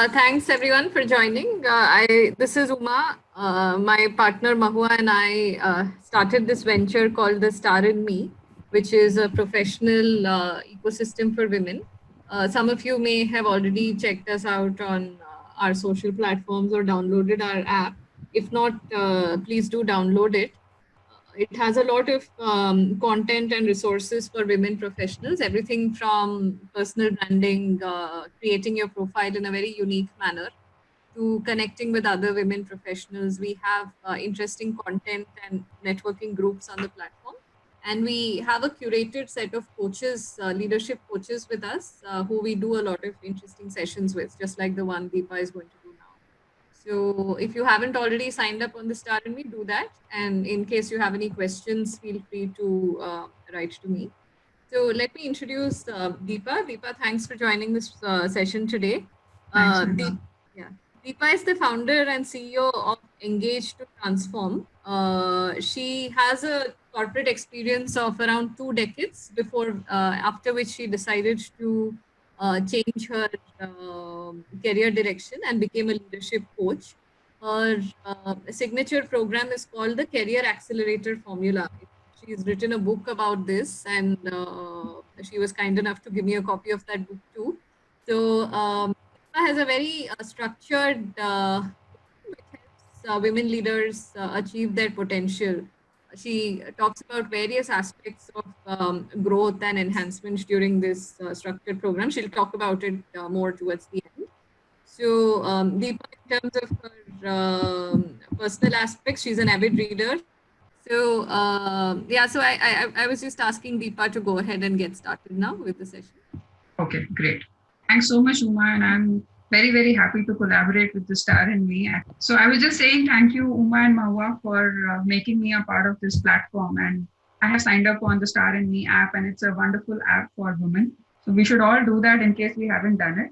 Thanks everyone for joining. This is Uma. My partner Mahua and I started this venture called the Star in Me, which is a professional ecosystem for women. Some of you may have already checked us out on our social platforms or downloaded our app. If not, please do download it. It has a lot of content and resources for women professionals, everything from personal branding, creating your profile in a very unique manner, to connecting with other women professionals. We have interesting content and networking groups on the platform. And we have a curated set of coaches, leadership coaches with us, who we do a lot of interesting sessions with, just like the one Deepa is going to do now. So if you haven't already signed up on the Star and Me, do that. And in case you have any questions, feel free to write to me. So let me introduce Deepa. Deepa, thanks for joining this session today. Thanks, Yeah. Deepa is the founder and CEO of Engage to Transform. She has a corporate experience of around 2 decades after which she decided to change her career direction and became a leadership coach. Her signature program is called the Career Accelerator Formula. She's written a book about this, and she was kind enough to give me a copy of that book too. So Deepa has a very structured which helps women leaders achieve their potential. She talks about various aspects of growth and enhancement during this structured program. She'll talk about it more towards the end. So Deepa, in terms of her personal aspects, she's an avid reader. So yeah, so I was just asking Deepa to go ahead and get started now with the session. Okay, great. Thanks so much, Uma, and I'm very, very happy to collaborate with the Star and Me. So I was just saying thank you, Uma and Mahua, for making me a part of this platform. And I have signed up on the Star and Me app, and it's a wonderful app for women. So we should all do that in case we haven't done it.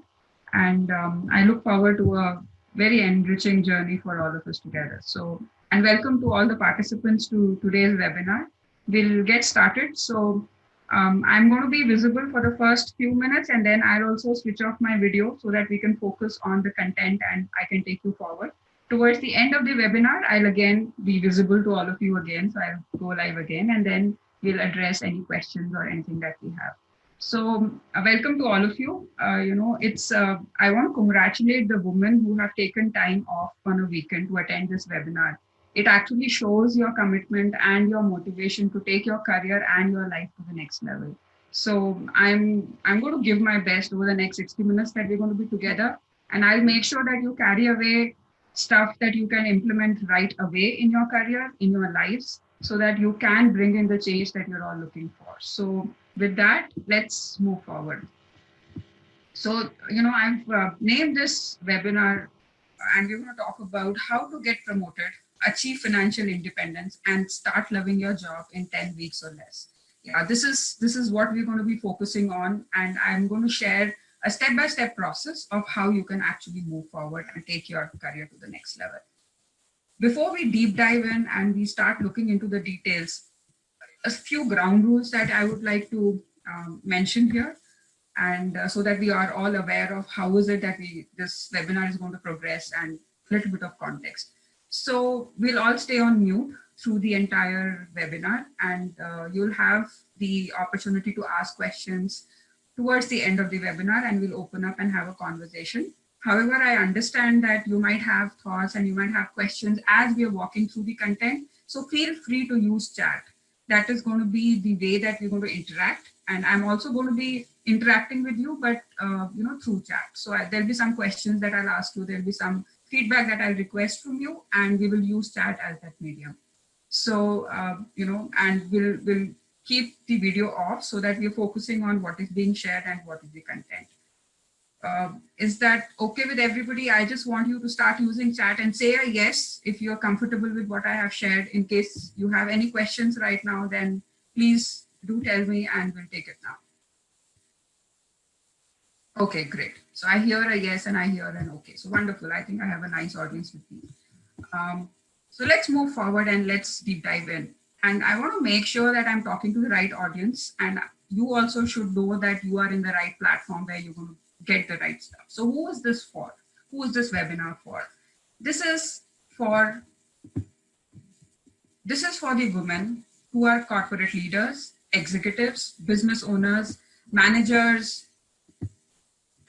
And I look forward to a very enriching journey for all of us together. So, and welcome to all the participants to today's webinar. We'll get started. So I'm going to be visible for the first few minutes, and then I'll also switch off my video so that we can focus on the content and I can take you forward. Towards the end of the webinar, I'll again be visible to all of you again. So I'll go live again, and then we'll address any questions or anything that we have. So welcome to all of you. I want to congratulate the women who have taken time off on a weekend to attend this webinar. It actually shows your commitment and your motivation to take your career and your life to the next level. So I'm going to give my best over the next 60 minutes that we're going to be together, and I'll make sure that you carry away stuff that you can implement right away in your career, in your lives, so that you can bring in the change that you're all looking for. So with that, let's move forward. So, I've named this webinar, and we're going to talk about how to get promoted, achieve financial independence, and start loving your job in 10 weeks or less. Yeah, this is what we're going to be focusing on, and I'm going to share a step-by-step process of how you can actually move forward and take your career to the next level. Before we deep dive in and we start looking into the details, a few ground rules that I would like to mention here, and so that we are all aware of how is it that this webinar is going to progress, and a little bit of context. So we'll all stay on mute through the entire webinar, and you'll have the opportunity to ask questions towards the end of the webinar, and we'll open up and have a conversation. However, I understand that you might have thoughts and you might have questions as we are walking through the content. So feel free to use chat. That is going to be the way that we're going to interact. And I'm also going to be interacting with you, but through chat. So there'll be some questions that I'll ask you. There'll be some feedback that I'll request from you, and we will use chat as that medium. So, and we'll keep the video off so that we're focusing on what is being shared and what is the content. Is that okay with everybody? I just want you to start using chat and say a yes if you're comfortable with what I have shared. In case you have any questions right now, then please do tell me and we'll take it now. Okay, great. So I hear a yes and I hear an okay. So wonderful. I think I have a nice audience with me. So let's move forward and let's deep dive in. And I want to make sure that I'm talking to the right audience, and you also should know that you are in the right platform where you're going to get the right stuff. So who is this for? who is this webinar for? This is for the women who are corporate leaders, executives, business owners, managers,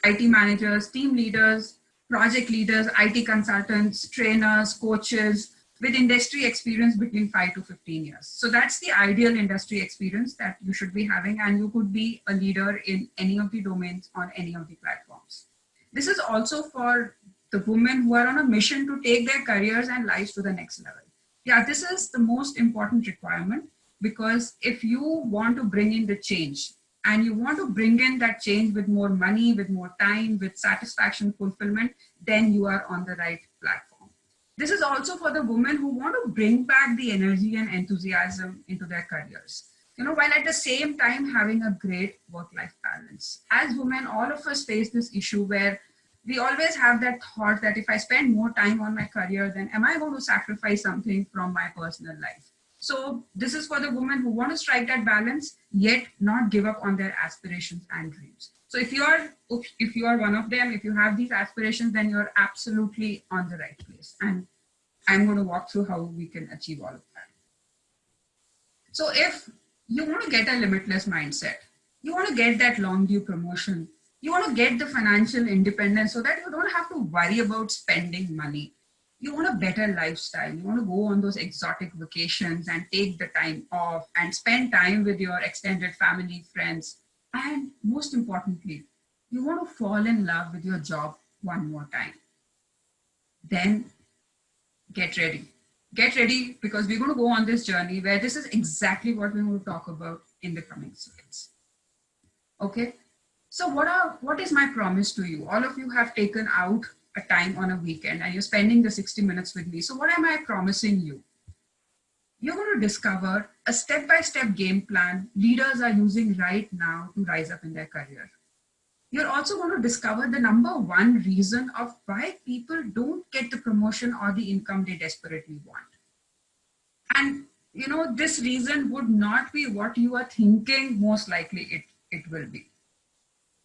IT managers, team leaders, project leaders, IT consultants, trainers, coaches with industry experience between 5 to 15 years. So that's the ideal industry experience that you should be having, and you could be a leader in any of the domains on any of the platforms. This is also for the women who are on a mission to take their careers and lives to the next level. Yeah, this is the most important requirement, because if you want to bring in the change, and you want to bring in that change with more money, with more time, with satisfaction, fulfillment, then you are on the right platform. This is also for the women who want to bring back the energy and enthusiasm into their careers, while at the same time having a great work-life balance. As women, all of us face this issue where we always have that thought that if I spend more time on my career, then am I going to sacrifice something from my personal life? So this is for the women who want to strike that balance, yet not give up on their aspirations and dreams. So if you are one of them, if you have these aspirations, then you're absolutely on the right place. And I'm going to walk through how we can achieve all of that. So if you want to get a limitless mindset, you want to get that long due promotion, you want to get the financial independence so that you don't have to worry about spending money. You want a better lifestyle. You want to go on those exotic vacations and take the time off and spend time with your extended family, friends. And most importantly, you want to fall in love with your job one more time. Then get ready. Get ready, because we're going to go on this journey where this is exactly what we're going to talk about in the coming slides. Okay. So what is my promise to you? All of you have taken out a time on a weekend and you're spending the 60 minutes with me. So what am I promising you? You're going to discover a step-by-step game plan leaders are using right now to rise up in their career. You're also going to discover the number one reason of why people don't get the promotion or the income they desperately want. And this reason would not be what you are thinking most likely it will be.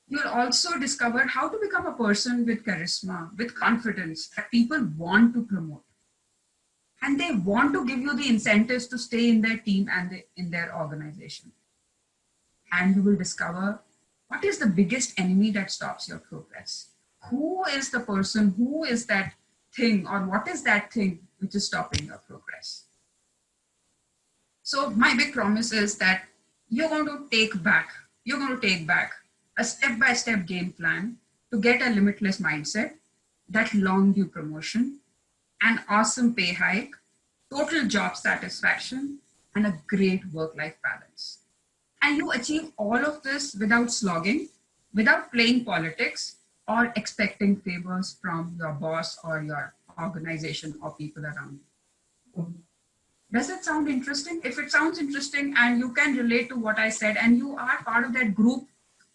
You'll also discover how to become a person with charisma, with confidence that people want to promote. And they want to give you the incentives to stay in their team and in their organization. And you will discover what is the biggest enemy that stops your progress. Who is the person, who is that thing, or what is that thing which is stopping your progress? So my big promise is that you're going to take back a step-by-step game plan to get a limitless mindset, that long due promotion, an awesome pay hike, total job satisfaction, and a great work-life balance. And you achieve all of this without slogging, without playing politics, or expecting favors from your boss or your organization or people around you. Does it sound interesting? If it sounds interesting and you can relate to what I said and you are part of that group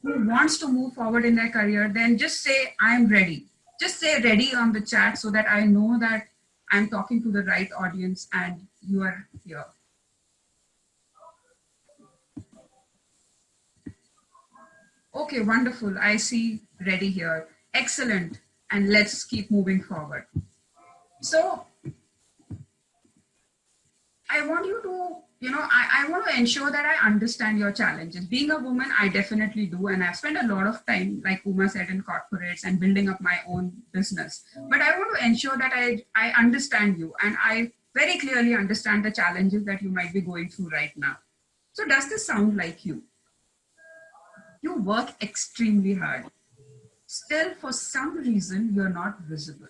who wants to move forward in their career, then just say, I'm ready. Just say ready on the chat so that I know that I'm talking to the right audience and you are here. Okay, wonderful. I see ready here. Excellent. And let's keep moving forward. So I want you to, I want to ensure that I understand your challenges. Being a woman, I definitely do. And I've spent a lot of time, like Uma said, in corporates and building up my own business. But I want to ensure that I understand you and I very clearly understand the challenges that you might be going through right now. So does this sound like you? You work extremely hard. Still, for some reason, you're not visible.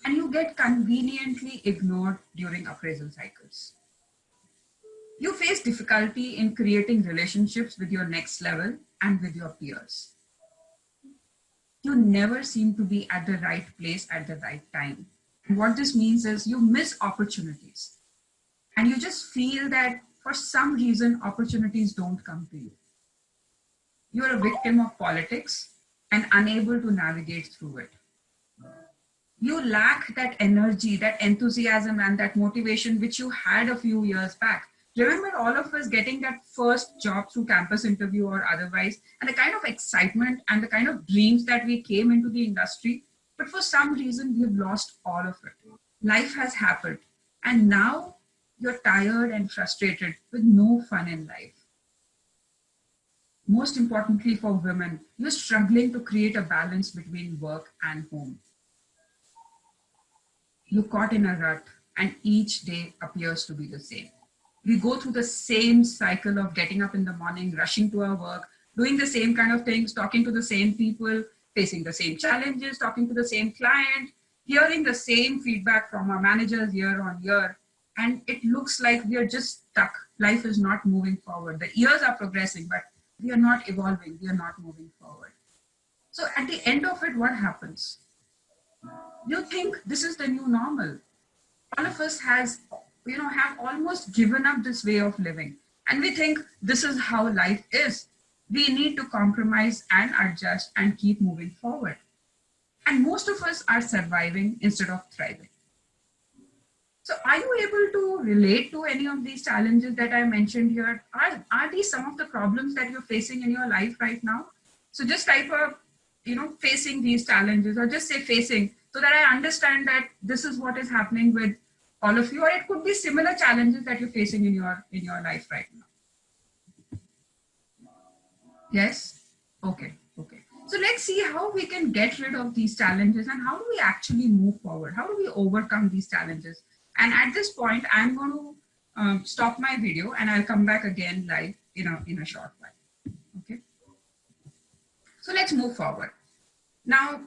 And you get conveniently ignored during appraisal cycles. You face difficulty in creating relationships with your next level and with your peers. You never seem to be at the right place at the right time. And what this means is you miss opportunities. And you just feel that for some reason, opportunities don't come to you. You're a victim of politics and unable to navigate through it. You lack that energy, that enthusiasm, and that motivation which you had a few years back. Remember all of us getting that first job through campus interview or otherwise, and the kind of excitement and the kind of dreams that we came into the industry. for some reason, we've lost all of it. Life has happened. And now you're tired and frustrated with no fun in life. Most importantly for women, you're struggling to create a balance between work and home. You're caught in a rut and each day appears to be the same. We go through the same cycle of getting up in the morning, rushing to our work, doing the same kind of things, talking to the same people, facing the same challenges, talking to the same client, hearing the same feedback from our managers year on year. And it looks like we are just stuck. Life is not moving forward. The years are progressing, but we are not evolving. We are not moving forward. So at the end of it, what happens? You think this is the new normal. All of us have almost given up this way of living. And we think this is how life is. We need to compromise and adjust and keep moving forward. And most of us are surviving instead of thriving. So are you able to relate to any of these challenges that I mentioned here? Are these some of the problems that you're facing in your life right now? So just type up, facing these challenges, or just say facing, so that I understand that this is what is happening with all of you, or it could be similar challenges that you're facing in your life right now. Yes? Okay. So let's see how we can get rid of these challenges and how do we actually move forward? How do we overcome these challenges? And at this point, I'm going to stop my video and I'll come back again live in a short while. Okay. So let's move forward. Now,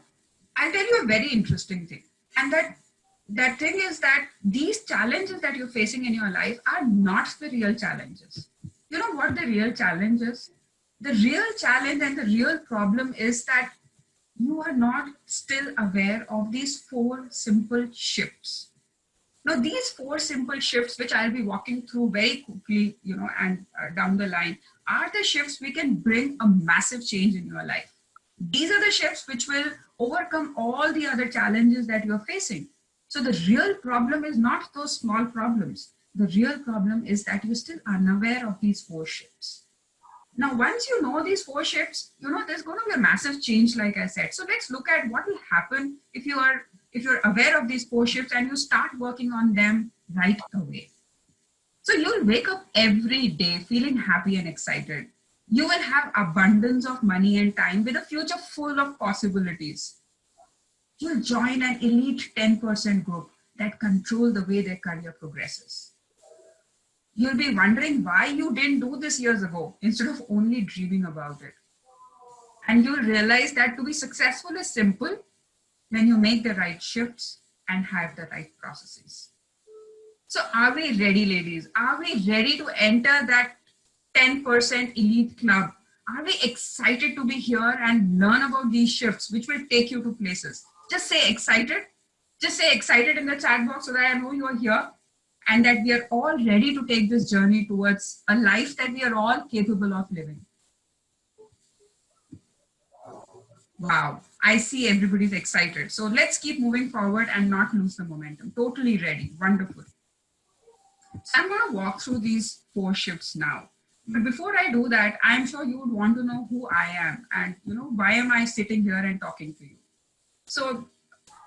I'll tell you a very interesting thing. And that thing is that these challenges that you're facing in your life are not the real challenges. You know what the real challenge is? The real challenge and the real problem is that you are not still aware of these 4 simple shifts. Now, these 4 simple shifts, which I'll be walking through very quickly, and down the line, are the shifts we can bring a massive change in your life. These are the shifts which will overcome all the other challenges that you're facing. So the real problem is not those small problems. The real problem is that you're still unaware of these 4 shifts. Now, once you know these 4 shifts, there's going to be a massive change, like I said. So let's look at what will happen if you're aware of these 4 shifts and you start working on them right away. So you'll wake up every day feeling happy and excited. You will have abundance of money and time with a future full of possibilities. You'll join an elite 10% group that control the way their career progresses. You'll be wondering why you didn't do this years ago instead of only dreaming about it. And you'll realize that to be successful is simple when you make the right shifts and have the right processes. So are we ready, ladies? Are we ready to enter that 10% elite club? Are we excited to be here and learn about these shifts, which will take you to places? Just say excited. Just say excited in the chat box so that I know you are here and that we are all ready to take this journey towards a life that we are all capable of living. Wow, I see everybody's excited. So let's keep moving forward and not lose the momentum. Totally ready. Wonderful. So I'm going to walk through these 4 shifts now. But before I do that, I'm sure you would want to know who I am and why am I sitting here and talking to you. So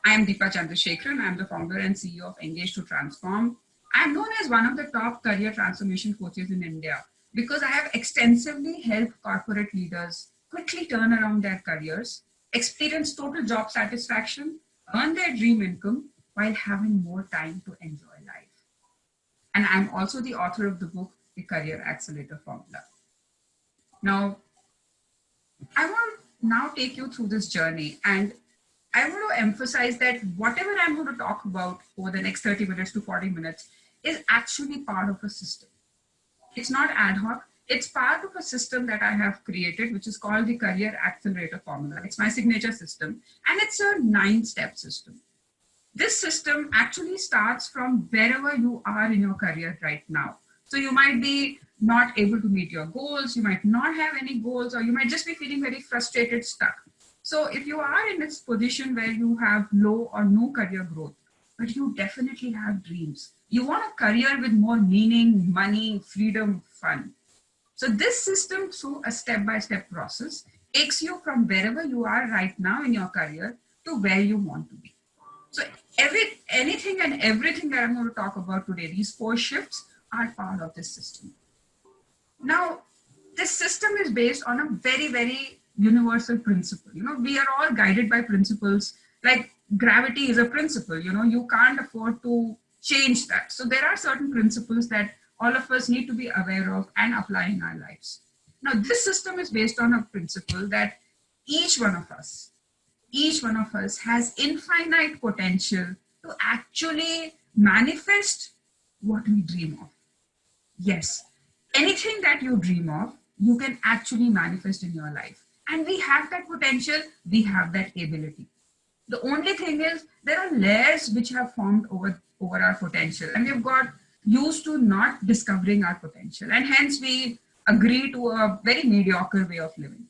I am Deepa Chandrasekharan. I'm the founder and CEO of Engage to Transform. I'm known as one of the top career transformation coaches in India because I have extensively helped corporate leaders quickly turn around their careers, experience total job satisfaction, earn their dream income while having more time to enjoy life. And I'm also the author of the book, The Career Accelerator Formula. Now, I want to now take you through this journey, and I want to emphasize that whatever I'm going to talk about over the next 30 minutes to 40 minutes is actually part of a system. It's not ad hoc. It's part of a system that I have created, which is called the Career Accelerator Formula. It's my signature system, and it's a 9-step system. This system actually starts from wherever you are in your career right now. So you might be not able to meet your goals, you might not have any goals, or you might just be feeling very frustrated, stuck. So if you are in this position where you have low or no career growth, but you definitely have dreams, you want a career with more meaning, money, freedom, fun. So this system, through a step-by-step process, takes you from wherever you are right now in your career to where you want to be. So anything and everything that I'm going to talk about today, these 4 shifts are part of this system. Now, this system is based on a very, very universal principle. We are all guided by principles. Like gravity is a principle. You can't afford to change that. So there are certain principles that all of us need to be aware of and apply in our lives. Now, this system is based on a principle that each one of us has infinite potential to actually manifest what we dream of. Yes, anything that you dream of, you can actually manifest in your life. And we have that potential, we have that ability. The only thing is there are layers which have formed over our potential, and we've got used to not discovering our potential, and hence we agree to a very mediocre way of living.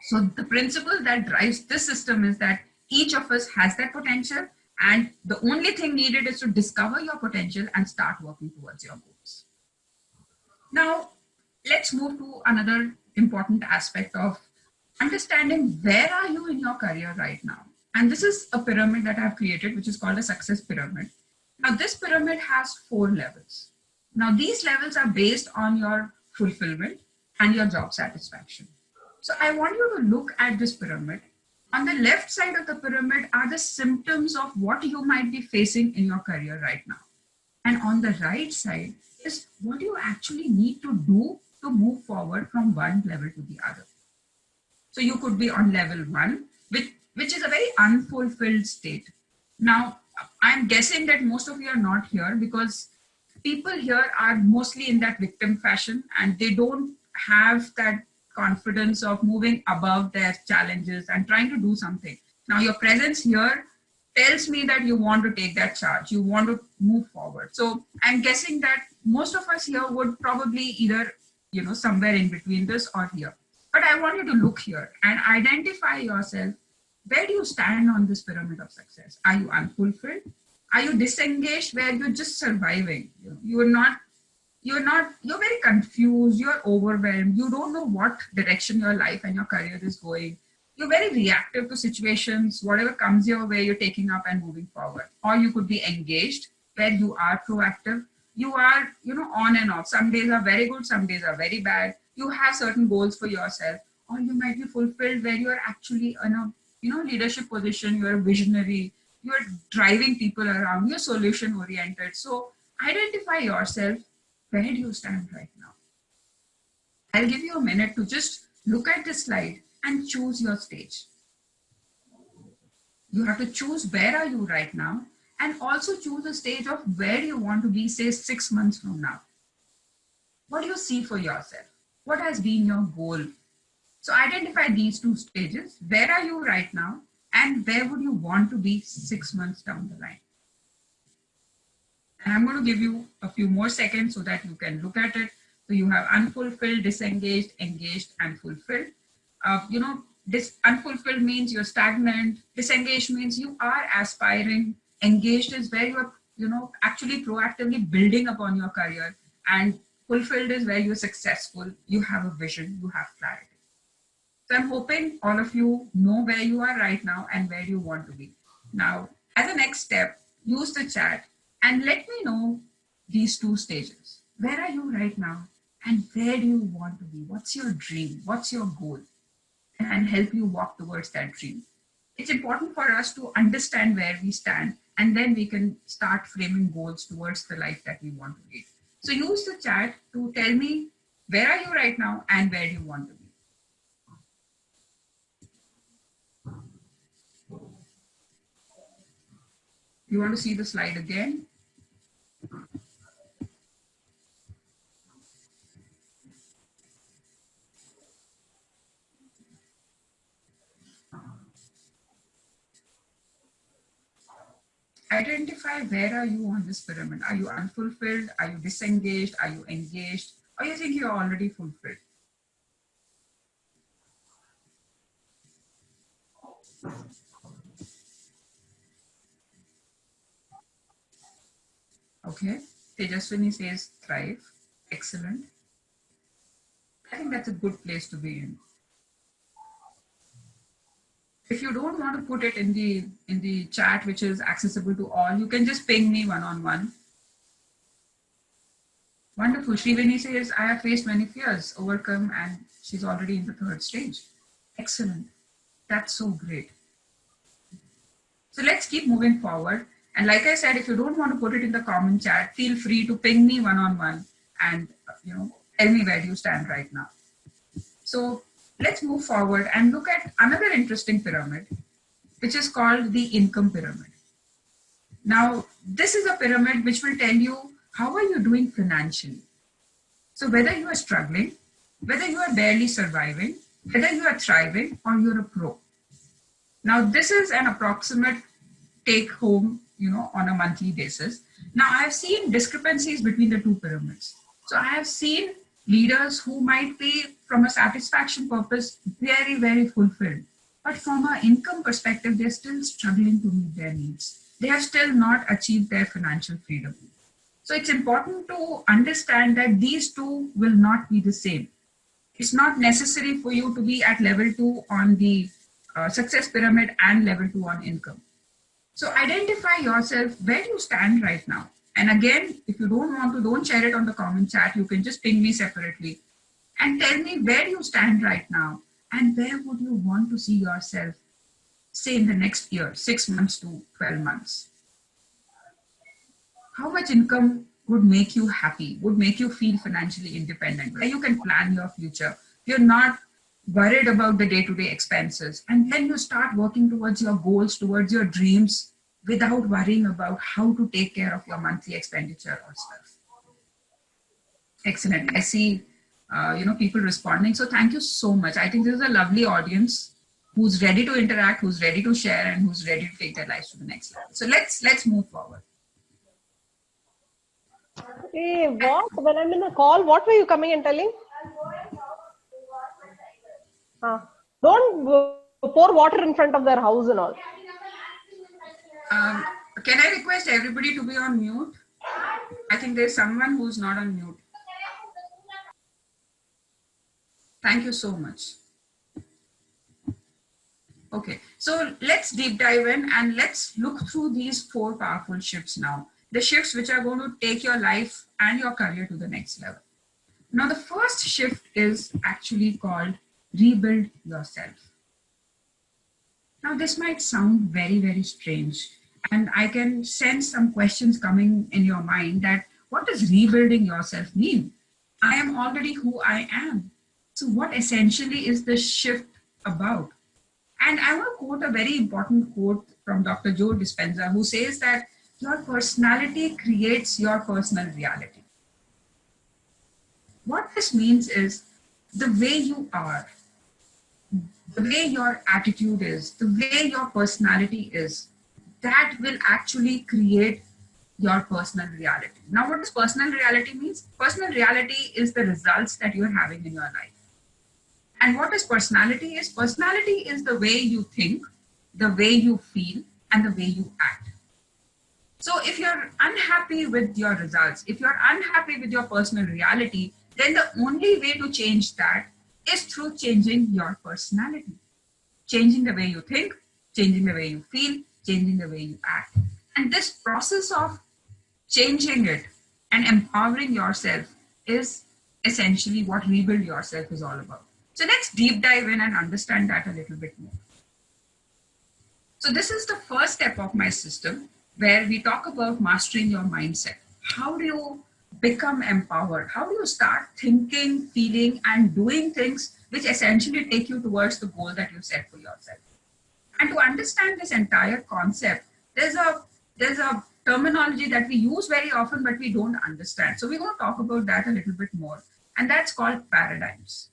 So the principle that drives this system is that each of us has that potential, and the only thing needed is to discover your potential and start working towards your goals. Now, let's move to another important aspect of understanding where are you in your career right now. And this is a pyramid that I've created, which is called a success pyramid. Now, this pyramid has 4 levels. Now, these levels are based on your fulfillment and your job satisfaction. So I want you to look at this pyramid. On the left side of the pyramid are the symptoms of what you might be facing in your career right now. And on the right side is what you actually need to do to move forward from one level to the other. So you could be on level 1, which is a very unfulfilled state. Now, I'm guessing that most of you are not here because people here are mostly in that victim fashion, and they don't have that confidence of moving above their challenges and trying to do something. Now, your presence here tells me that you want to take that charge, you want to move forward. So I'm guessing that most of us here would probably either, somewhere in between this or here. But I want you to look here and identify yourself. Where do you stand on this pyramid of success? Are you unfulfilled? Are you disengaged where you're just surviving? You're very confused, you're overwhelmed, you don't know what direction your life and your career is going. You're very reactive to situations, whatever comes your way, you're taking up and moving forward. Or you could be engaged, where you are proactive. You are, on and off. Some days are very good, some days are very bad. You have certain goals for yourself. Or you might be fulfilled where you are actually in a, leadership position, you're a visionary, you're driving people around, you're solution oriented. So identify yourself. Where do you stand right now? I'll give you a minute to just look at this slide and choose your stage. You have to choose where are you right now, and also choose a stage of where you want to be, say 6 months from now. What do you see for yourself? What has been your goal? So identify these 2 stages. Where are you right now, and where would you want to be 6 months down the line? And I'm going to give you a few more seconds so that you can look at it. So you have unfulfilled, disengaged, engaged, and fulfilled. This unfulfilled means you're stagnant. Disengaged means you are aspiring. Engaged is where you're, actually proactively building upon your career. And fulfilled is where you're successful. You have a vision. You have clarity. So I'm hoping all of you know where you are right now and where you want to be. Now, as a next step, use the chat and let me know these 2 stages. Where are you right now? And where do you want to be? What's your dream? What's your goal? And help you walk towards that dream. It's important for us to understand where we stand, and then we can start framing goals towards the life that we want to lead. So use the chat to tell me where are you right now and where do you want to be. You want to see the slide again? Identify where are you on this pyramid. Are you unfulfilled? Are you disengaged? Are you engaged? Or you think you're already fulfilled? Okay. Tejaswini says thrive. Excellent. I think that's a good place to be in. If you don't want to put it in the chat, which is accessible to all, you can just ping me one-on-one. Wonderful. Sriveni says, I have faced many fears, overcome, and she's already in the third stage. Excellent. That's so great. So let's keep moving forward. And like I said, if you don't want to put it in the common chat, feel free to ping me one-on-one and tell me where you stand right now. So let's move forward and look at another interesting pyramid, which is called the income pyramid. Now, this is a pyramid which will tell you how are you doing financially. So whether you are struggling, whether you are barely surviving, whether you are thriving or you're a pro. Now, this is an approximate take home, on a monthly basis. Now, I have seen discrepancies between the two pyramids. So I have seen leaders who might be, from a satisfaction purpose, very, very fulfilled. But from an income perspective, they're still struggling to meet their needs. They have still not achieved their financial freedom. So it's important to understand that these two will not be the same. It's not necessary for you to be at level 2 on the success pyramid and level 2 on income. So identify yourself, where do you stand right now? And again, if you don't want to, don't share it on the comment chat. You can just ping me separately and tell me where you stand right now and where would you want to see yourself, say in the next year, 6 months to 12 months. How much income would make you happy, would make you feel financially independent, where you can plan your future. You're not worried about the day-to-day expenses. And then you start working towards your goals, towards your dreams, without worrying about how to take care of your monthly expenditure or stuff. Excellent. I see, people responding. So thank you so much. I think this is a lovely audience who's ready to interact, who's ready to share, and who's ready to take their lives to the next level. So let's move forward. Hey, what? When I'm in a call, what were you coming and telling? Don't pour water in front of their house and all. Can I request everybody to be on mute? I think there's someone who's not on mute. Thank you so much. Okay, so let's deep dive in and let's look through these 4 powerful shifts now. The shifts which are going to take your life and your career to the next level. Now, the first shift is actually called rebuild yourself. Now, this might sound very, very strange. And I can sense some questions coming in your mind that what does rebuilding yourself mean? I am already who I am. So what essentially is this shift about? And I want to quote a very important quote from Dr. Joe Dispenza, who says that your personality creates your personal reality. What this means is the way you are, the way your attitude is, the way your personality is, that will actually create your personal reality. Now, what does personal reality means? Personal reality is the results that you're having in your life. And what is personality is? Personality is the way you think, the way you feel, and the way you act. So if you're unhappy with your results, if you're unhappy with your personal reality, then the only way to change that is through changing your personality. Changing the way you think, changing the way you feel, changing the way you act. And this process of changing it and empowering yourself is essentially what rebuild yourself is all about. So let's deep dive in and understand that a little bit more. So this is the first step of my system where we talk about mastering your mindset. How do you become empowered? How do you start thinking, feeling, and doing things which essentially take you towards the goal that you set for yourself? And to understand this entire concept, there's a terminology that we use very often, but we don't understand. So we're going to talk about that a little bit more. And that's called paradigms.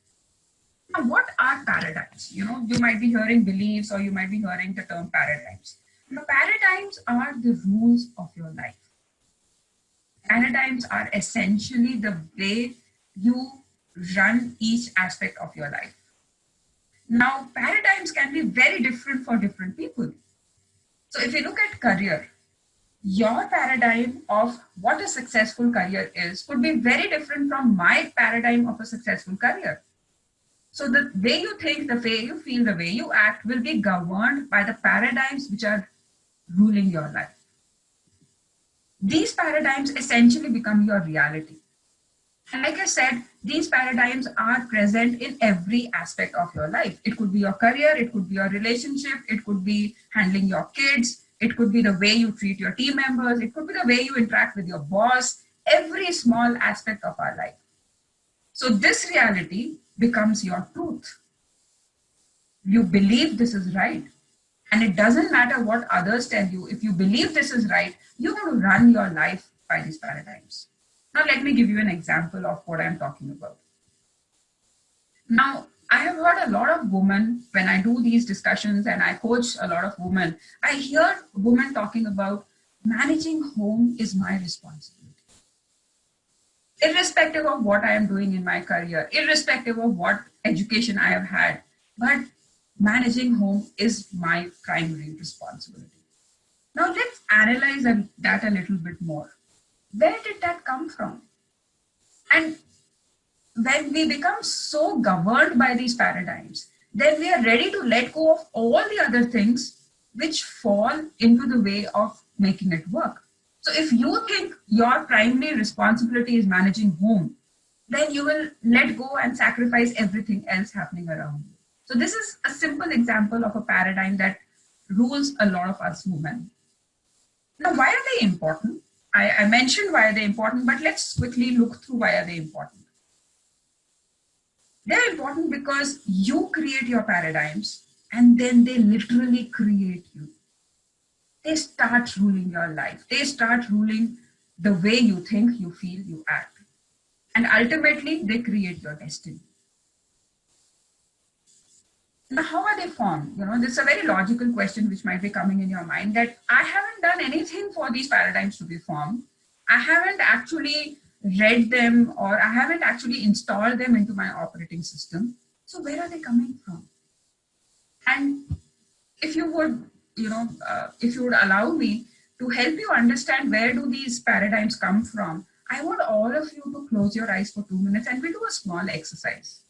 Now, what are paradigms? You might be hearing beliefs or you might be hearing the term paradigms. The paradigms are the rules of your life. Paradigms are essentially the way you run each aspect of your life. Now, paradigms can be very different for different people. So if you look at career, your paradigm of what a successful career is could be very different from my paradigm of a successful career. So the way you think, the way you feel, the way you act will be governed by the paradigms which are ruling your life. These paradigms essentially become your reality. And like I said, these paradigms are present in every aspect of your life. It could be your career, it could be your relationship, it could be handling your kids, it could be the way you treat your team members, it could be the way you interact with your boss, every small aspect of our life. So this reality becomes your truth. You believe this is right. And it doesn't matter what others tell you. If you believe this is right, you're going to run your life by these paradigms. Now, let me give you an example of what I'm talking about. Now, I have heard a lot of women, when I do these discussions and I coach a lot of women, I hear women talking about managing home is my responsibility. Irrespective of what I am doing in my career, irrespective of what education I have had, but managing home is my primary responsibility. Now let's analyze that a little bit more. Where did that come from? And when we become so governed by these paradigms, then we are ready to let go of all the other things which fall into the way of making it work. So if you think your primary responsibility is managing home, then you will let go and sacrifice everything else happening around you. So this is a simple example of a paradigm that rules a lot of us women. Now, why are they important? I mentioned why are they important, but let's quickly look through why are they important. They're important because you create your paradigms and then they literally create you. They start ruling your life. They start ruling the way you think, you feel, you act. And ultimately, they create your destiny. Now, how are they formed? This is a very logical question which might be coming in your mind, that I haven't done anything for these paradigms to be formed. I haven't actually read them, or I haven't actually installed them into my operating system. So where are they coming from? And if you would, if you would allow me to help you understand where do these paradigms come from, I want all of you to close your eyes for 2 minutes and we do a small exercise.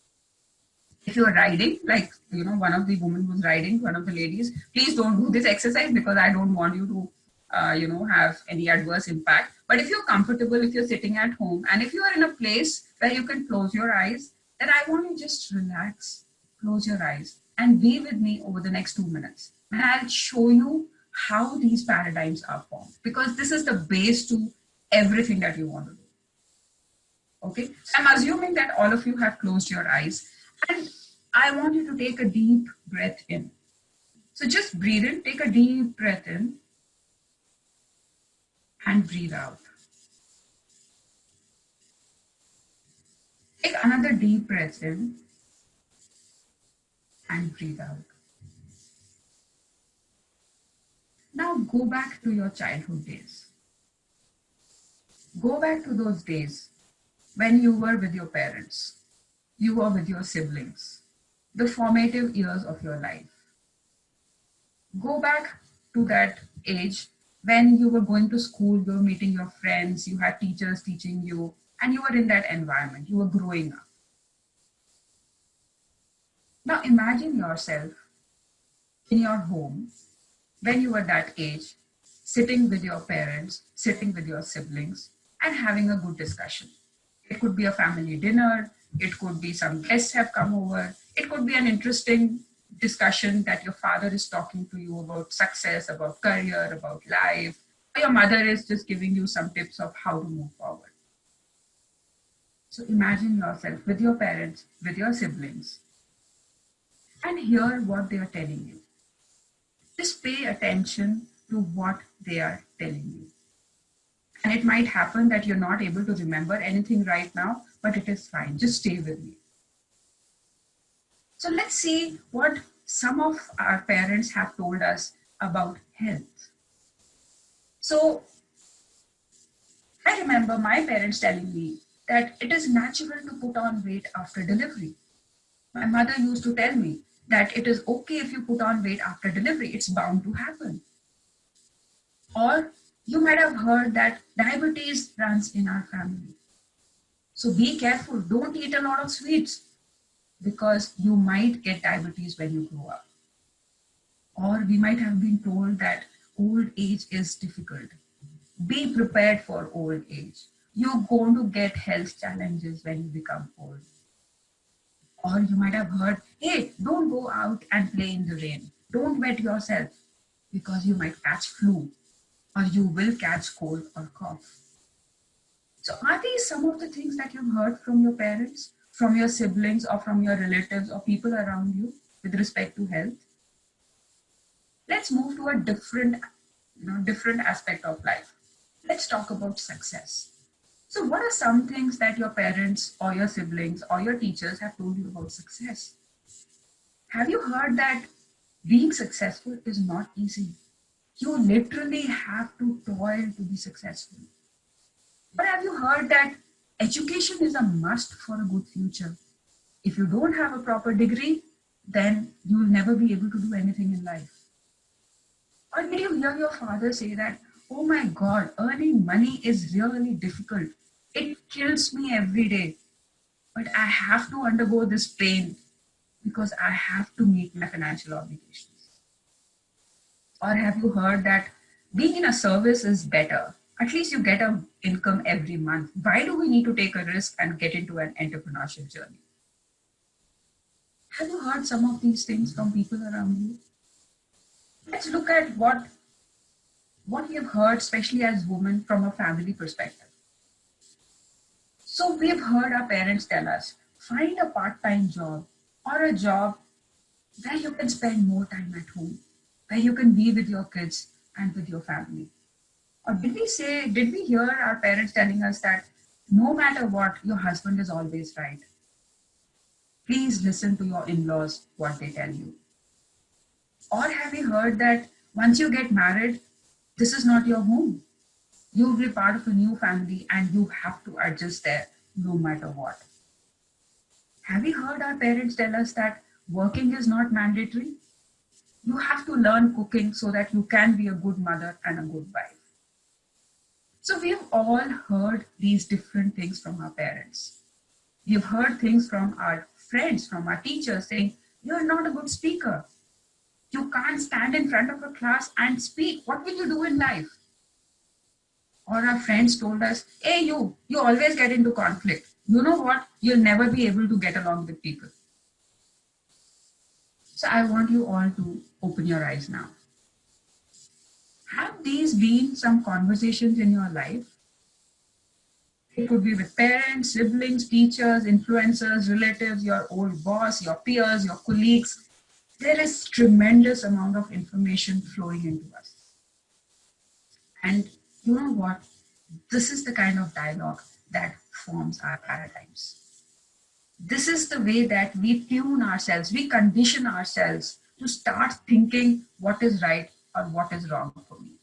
If you're riding, like, one of the women was riding, one of the ladies, please don't do this exercise because I don't want you to, have any adverse impact. But if you're comfortable, if you're sitting at home, and if you are in a place where you can close your eyes, then I want you to just relax, close your eyes, and be with me over the next 2 minutes. And I'll show you how these paradigms are formed, because this is the base to everything that you want to do. Okay, so I'm assuming that all of you have closed your eyes, and I want you to take a deep breath in. So just breathe in, take a deep breath in, and breathe out. Take another deep breath in, and breathe out. Now go back to your childhood days. Go back to those days when you were with your parents, you were with your siblings, the formative years of your life. Go back to that age when you were going to school, you were meeting your friends, you had teachers teaching you, and you were in that environment, you were growing up. Now imagine yourself in your home when you were that age, sitting with your parents, sitting with your siblings, and having a good discussion. It could be a family dinner, it could be some guests have come over, it could be an interesting discussion that your father is talking to you about success, about career, about life, or your mother is just giving you some tips of how to move forward. So imagine yourself with your parents, with your siblings, and hear what they are telling you. Just pay attention to what they are telling you. And it might happen that you're not able to remember anything right now, but it is fine. Just stay with me. So let's see what some of our parents have told us about health. So I remember my parents telling me that it is natural to put on weight after delivery. My mother used to tell me that it is okay if you put on weight after delivery, it's bound to happen. Or you might have heard that diabetes runs in our family. So be careful, don't eat a lot of sweets. because you might get diabetes when you grow up. Or we might have been told that old age is difficult. Be prepared for old age. You're going to get health challenges when you become old. Or you might have heard, hey, don't go out and play in the rain. Don't wet yourself because you might catch flu or you will catch cold or cough. So are these some of the things that you've heard from your parents, from your siblings, or from your relatives or people around you with respect to health? Let's move to a different aspect of life. Let's talk about success. So what are some things that your parents or your siblings or your teachers have told you about success? Have you heard that being successful is not easy? You literally have to toil to be successful. But have you heard that education is a must for a good future? If you don't have a proper degree, then you will never be able to do anything in life. Or did you hear your father say that, oh my God, earning money is really difficult. It kills me every day. But I have to undergo this pain because I have to meet my financial obligations. Or have you heard that being in a service is better? At least you get an income every month. Why do we need to take a risk and get into an entrepreneurship journey? Have you heard some of these things from people around you? Let's look at what we have heard, especially as women, from a family perspective. So we've heard our parents tell us, find a part-time job or a job where you can spend more time at home, where you can be with your kids and with your family. Or did we hear our parents telling us that no matter what, your husband is always right? Please listen to your in-laws, what they tell you. Or have you heard that once you get married, this is not your home? You'll be part of a new family and you have to adjust there no matter what. Have you heard our parents tell us that working is not mandatory? You have to learn cooking so that you can be a good mother and a good wife. So we've all heard these different things from our parents. We've heard things from our friends, from our teachers saying, you're not a good speaker. You can't stand in front of a class and speak. What will you do in life? Or our friends told us, hey, you always get into conflict. You know what? You'll never be able to get along with people. So I want you all to open your eyes now. Have these been some conversations in your life? It could be with parents, siblings, teachers, influencers, relatives, your old boss, your peers, your colleagues. There is tremendous amount of information flowing into us. And you know what? This is the kind of dialogue that forms our paradigms. This is the way that we tune ourselves, we condition ourselves to start thinking what is right or what is wrong for me.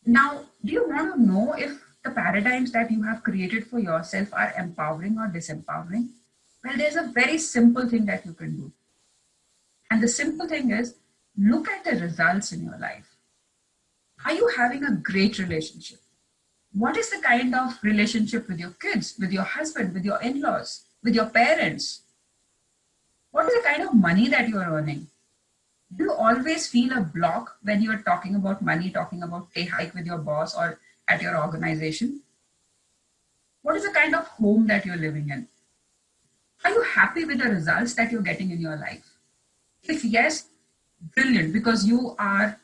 Now, do you want to know if the paradigms that you have created for yourself are empowering or disempowering? Well, there's a very simple thing that you can do. And the simple thing is, look at the results in your life. Are you having a great relationship? What is the kind of relationship with your kids, with your husband, with your in-laws, with your parents? What is the kind of money that you are earning? Do you always feel a block when you are talking about money, talking about pay hike with your boss or at your organization? What is the kind of home that you're living in? Are you happy with the results that you're getting in your life? If yes, brilliant, because you are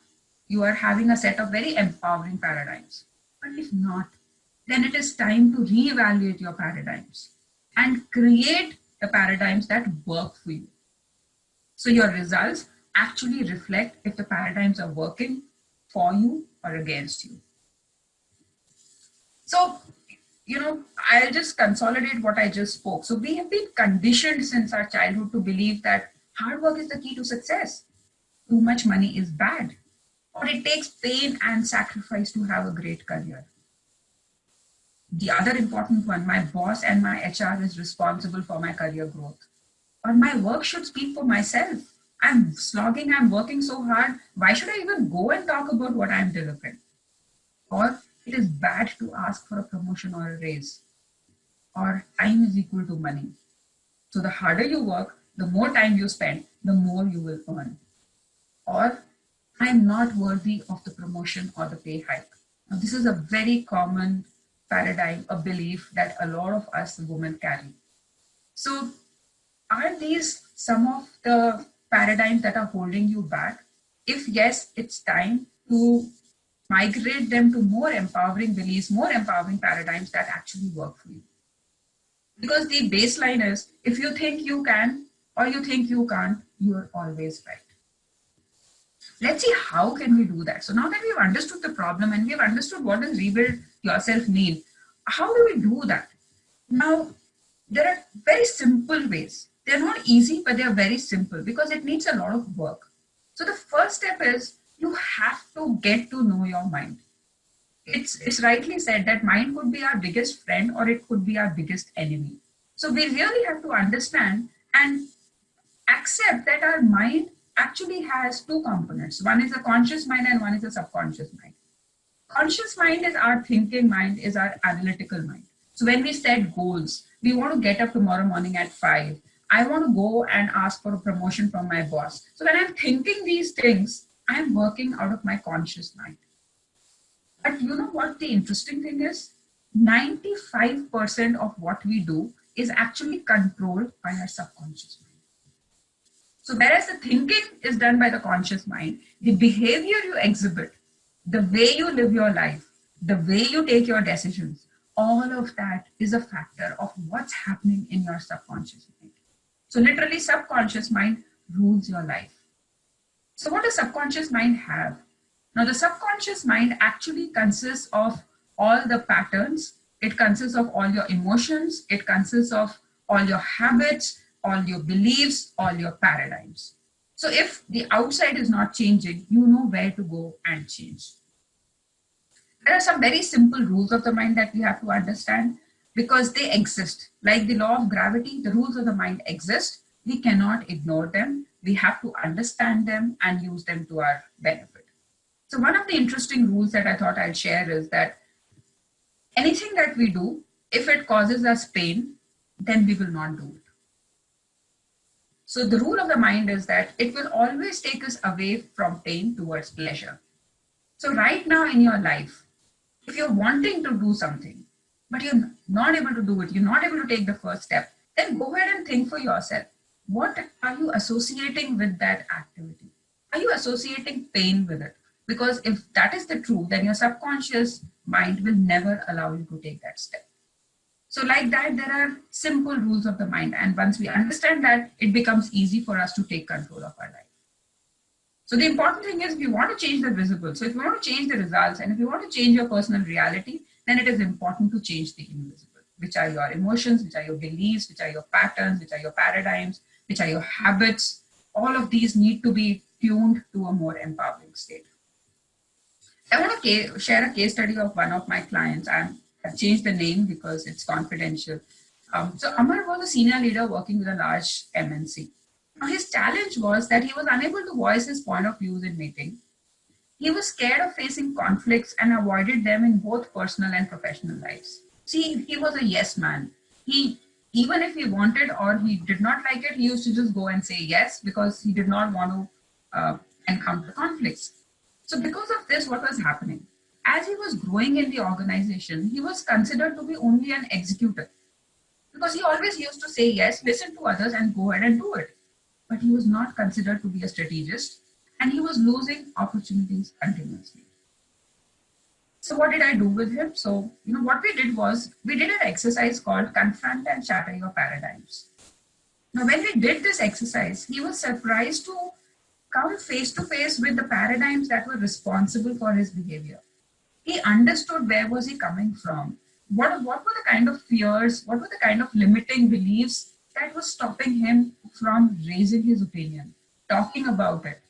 having a set of very empowering paradigms. But if not, then it is time to reevaluate your paradigms and create the paradigms that work for you. So your results actually reflect if the paradigms are working for you or against you. So, I'll just consolidate what I just spoke. So we have been conditioned since our childhood to believe that hard work is the key to success. Too much money is bad, or it takes pain and sacrifice to have a great career. The other important one, my boss and my HR is responsible for my career growth. Or my work should speak for myself. I'm slogging, I'm working so hard. Why should I even go and talk about what I'm delivering? Or it is bad to ask for a promotion or a raise. or time is equal to money. So the harder you work, the more time you spend, the more you will earn. Or I am not worthy of the promotion or the pay hike. Now, this is a very common paradigm, a belief that a lot of us women carry. So are these some of the paradigms that are holding you back? If yes, it's time to migrate them to more empowering beliefs, more empowering paradigms that actually work for you. Because the baseline is, if you think you can or you think you can't, you're always right. Let's see how can we do that. So now that we've understood the problem and we've understood what does rebuild yourself mean, how do we do that? Now, there are very simple ways. They're not easy, but they're very simple because it needs a lot of work. So the first step is you have to get to know your mind. It's rightly said that mind could be our biggest friend or it could be our biggest enemy. So we really have to understand and accept that our mind actually has two components. One is a conscious mind and one is a subconscious mind. Conscious mind is our thinking mind, is our analytical mind. So when we set goals, we want to get up tomorrow morning at 5. I want to go and ask for a promotion from my boss. So when I'm thinking these things, I'm working out of my conscious mind. But you know what the interesting thing is? 95% of what we do is actually controlled by our subconscious mind. So whereas the thinking is done by the conscious mind, the behavior you exhibit, the way you live your life, the way you take your decisions, all of that is a factor of what's happening in your subconscious mind. So literally subconscious mind rules your life. So what does subconscious mind have? Now the subconscious mind actually consists of all the patterns. It consists of all your emotions. It consists of all your habits, all your beliefs, all your paradigms. So if the outside is not changing, you know where to go and change. There are some very simple rules of the mind that we have to understand because they exist. Like the law of gravity, the rules of the mind exist. We cannot ignore them. We have to understand them and use them to our benefit. So one of the interesting rules that I thought I'd share is that anything that we do, if it causes us pain, then we will not do it. So the rule of the mind is that it will always take us away from pain towards pleasure. So right now in your life, if you're wanting to do something, but you're not able to do it, you're not able to take the first step, then go ahead and think for yourself. What are you associating with that activity? Are you associating pain with it? Because if that is the truth, then your subconscious mind will never allow you to take that step. So like that, there are simple rules of the mind. And once we understand that, it becomes easy for us to take control of our life. So the important thing is we want to change the visible. So if you want to change the results and if you want to change your personal reality, then it is important to change the invisible, which are your emotions, which are your beliefs, which are your patterns, which are your paradigms, which are your habits. All of these need to be tuned to a more empowering state. I want to share a case study of one of my clients. I've changed the name because it's confidential. So Amar was a senior leader working with a large MNC. Now his challenge was that he was unable to voice his point of views in meeting. He was scared of facing conflicts and avoided them in both personal and professional lives. See, he was a yes man. Even if he wanted or he did not like it, he used to just go and say yes because he did not want to encounter conflicts. So because of this, what was happening? As he was growing in the organization, he was considered to be only an executor because he always used to say yes, listen to others and go ahead and do it. But he was not considered to be a strategist and he was losing opportunities continuously. So what did I do with him? So, what we did was we did an exercise called confront and shatter your paradigms. Now, when we did this exercise, he was surprised to come face to face with the paradigms that were responsible for his behavior. He understood where was he coming from. What were the kind of fears, what were the kind of limiting beliefs that was stopping him from raising his opinion, talking about it,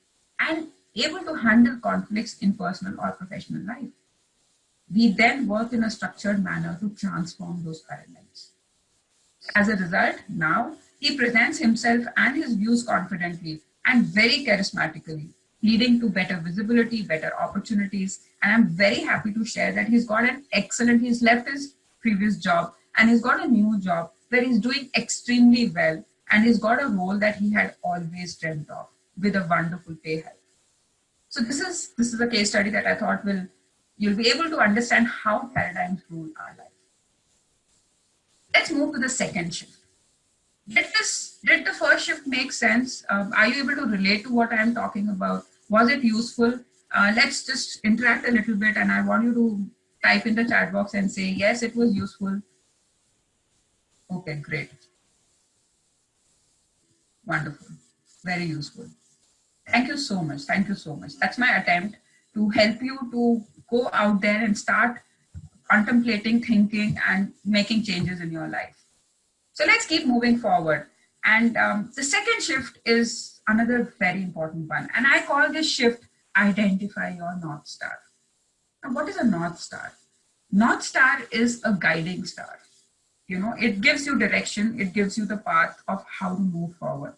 and able to handle conflicts in personal or professional life. We then work in a structured manner to transform those paradigms. As a result, now he presents himself and his views confidently and very charismatically, leading to better visibility, better opportunities. And I'm very happy to share that he's left his previous job and he's got a new job where he's doing extremely well, and he's got a role that he had always dreamt of with a wonderful pay hike. So this is a case study that I thought you'll be able to understand how paradigms rule our life. Let's move to the second shift. Did the first shift make sense? Are you able to relate to what I'm talking about? Was it useful? Let's just interact a little bit, and I want you to type in the chat box and say, yes, it was useful. Okay, great. Wonderful. Very useful. Thank you so much. Thank you so much. That's my attempt to help you to go out there and start contemplating, thinking, and making changes in your life. So let's keep moving forward. And the second shift is another very important one. And I call this shift, identify your North Star. Now, what is a North Star? North Star is a guiding star. You know, it gives you direction. It gives you the path of how to move forward.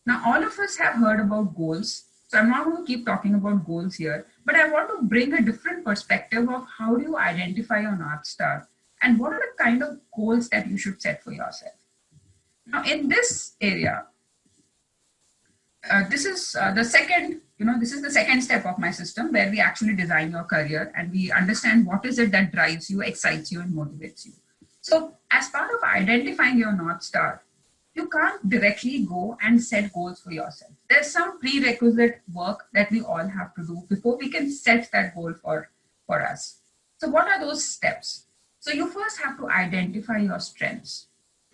Now, all of us have heard about goals. So I'm not going to keep talking about goals here, but I want to bring a different perspective of how do you identify your North Star and what are the kind of goals that you should set for yourself. Now, in this area, this is the second step of my system where we actually design your career and we understand what is it that drives you, excites you, and motivates you. So as part of identifying your North Star, you can't directly go and set goals for yourself. There's some prerequisite work that we all have to do before we can set that goal for us. So what are those steps? So you first have to identify your strengths.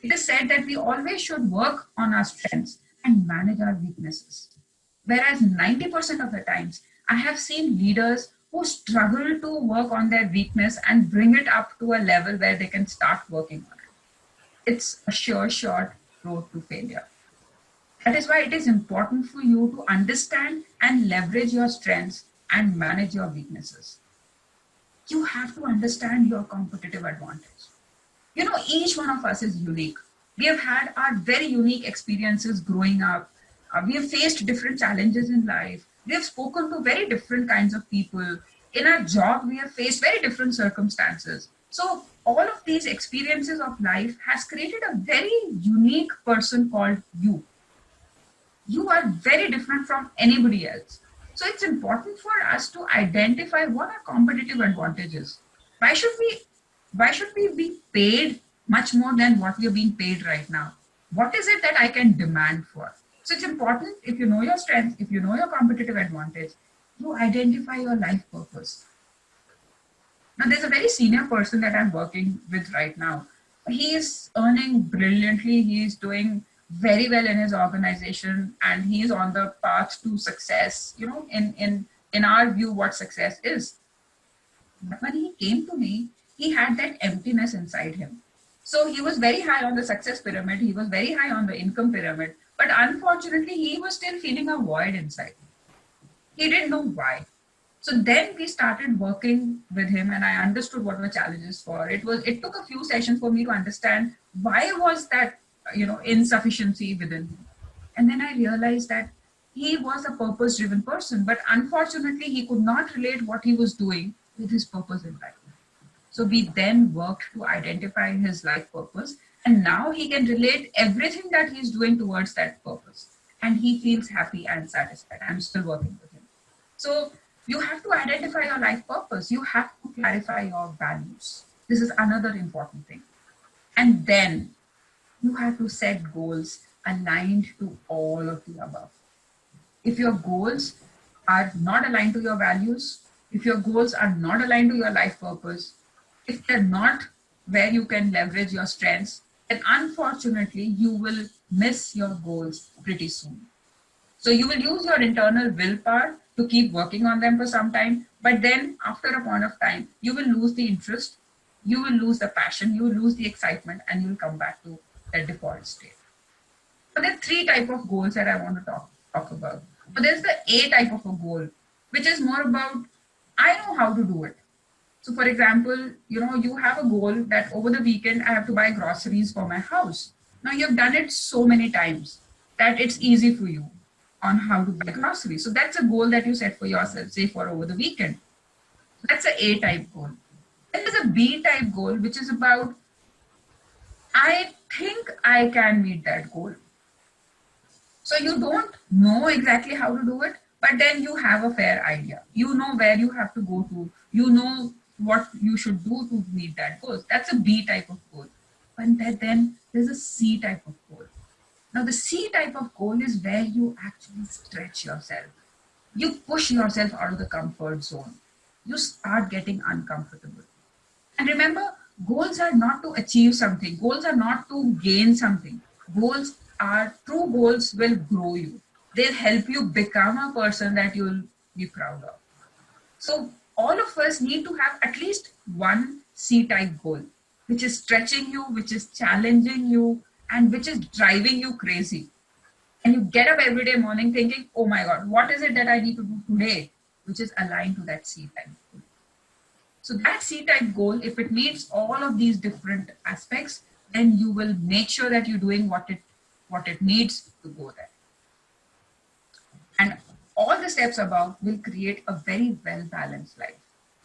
It is said that we always should work on our strengths and manage our weaknesses. Whereas 90% of the times, I have seen leaders who struggle to work on their weakness and bring it up to a level where they can start working on it. It's a sure shot road to failure. That is why it is important for you to understand and leverage your strengths and manage your weaknesses. You have to understand your competitive advantage. You know, each one of us is unique. We have had our very unique experiences growing up. We have faced different challenges in life. We have spoken to very different kinds of people. In our job, we have faced very different circumstances. So all of these experiences of life has created a very unique person called you. You are very different from anybody else. So it's important for us to identify what our competitive advantage is. Why should we be paid much more than what we are being paid right now? What is it that I can demand for? So it's important, if you know your strengths, if you know your competitive advantage, you identify your life purpose. Now, there's a very senior person that I'm working with right now. He is earning brilliantly. He is doing very well in his organization, and he is on the path to success, you know, in our view, what success is. But when he came to me, he had that emptiness inside him. So he was very high on the success pyramid. He was very high on the income pyramid. But unfortunately, he was still feeling a void inside. He didn't know why. So then we started working with him, and I understood what the challenges were. It took a few sessions for me to understand why was that, you know, insufficiency within him. And then I realized that he was a purpose-driven person, but unfortunately, he could not relate what he was doing with his purpose in life. So we then worked to identify his life purpose, and now he can relate everything that he's doing towards that purpose. And he feels happy and satisfied. I'm still working with him. So you have to identify your life purpose. You have to clarify your values. This is another important thing. And then you have to set goals aligned to all of the above. If your goals are not aligned to your values, if your goals are not aligned to your life purpose, if they're not where you can leverage your strengths, then unfortunately, you will miss your goals pretty soon. So you will use your internal willpower to keep working on them for some time, but then after a point of time, you will lose the interest, you will lose the passion, you will lose the excitement, and you will come back to the default state. So there are three types of goals that I want to talk about. But there's the A type of a goal, which is more about, I know how to do it. So for example, you know, you have a goal that over the weekend, I have to buy groceries for my house. Now you've done it so many times that it's easy for you on how to buy groceries. So that's a goal that you set for yourself, say for over the weekend. So that's an A type goal. Then there's a B type goal, which is about, I think I can meet that goal. So you don't know exactly how to do it, but then you have a fair idea. You know where you have to go to. You know what you should do to meet that goal. That's a B type of goal. And then there's a C type of goal. Now the C type of goal is where you actually stretch yourself. You push yourself out of the comfort zone. You start getting uncomfortable. And remember, goals are not to achieve something. Goals are not to gain something. True goals will grow you. They'll help you become a person that you'll be proud of. So all of us need to have at least one C-type goal, which is stretching you, which is challenging you, and which is driving you crazy. And you get up every day morning thinking, oh my God, what is it that I need to do today, which is aligned to that C-type goal. So that C-type goal, if it meets all of these different aspects, then you will make sure that you're doing what it needs to go there. And all the steps above will create a very well-balanced life.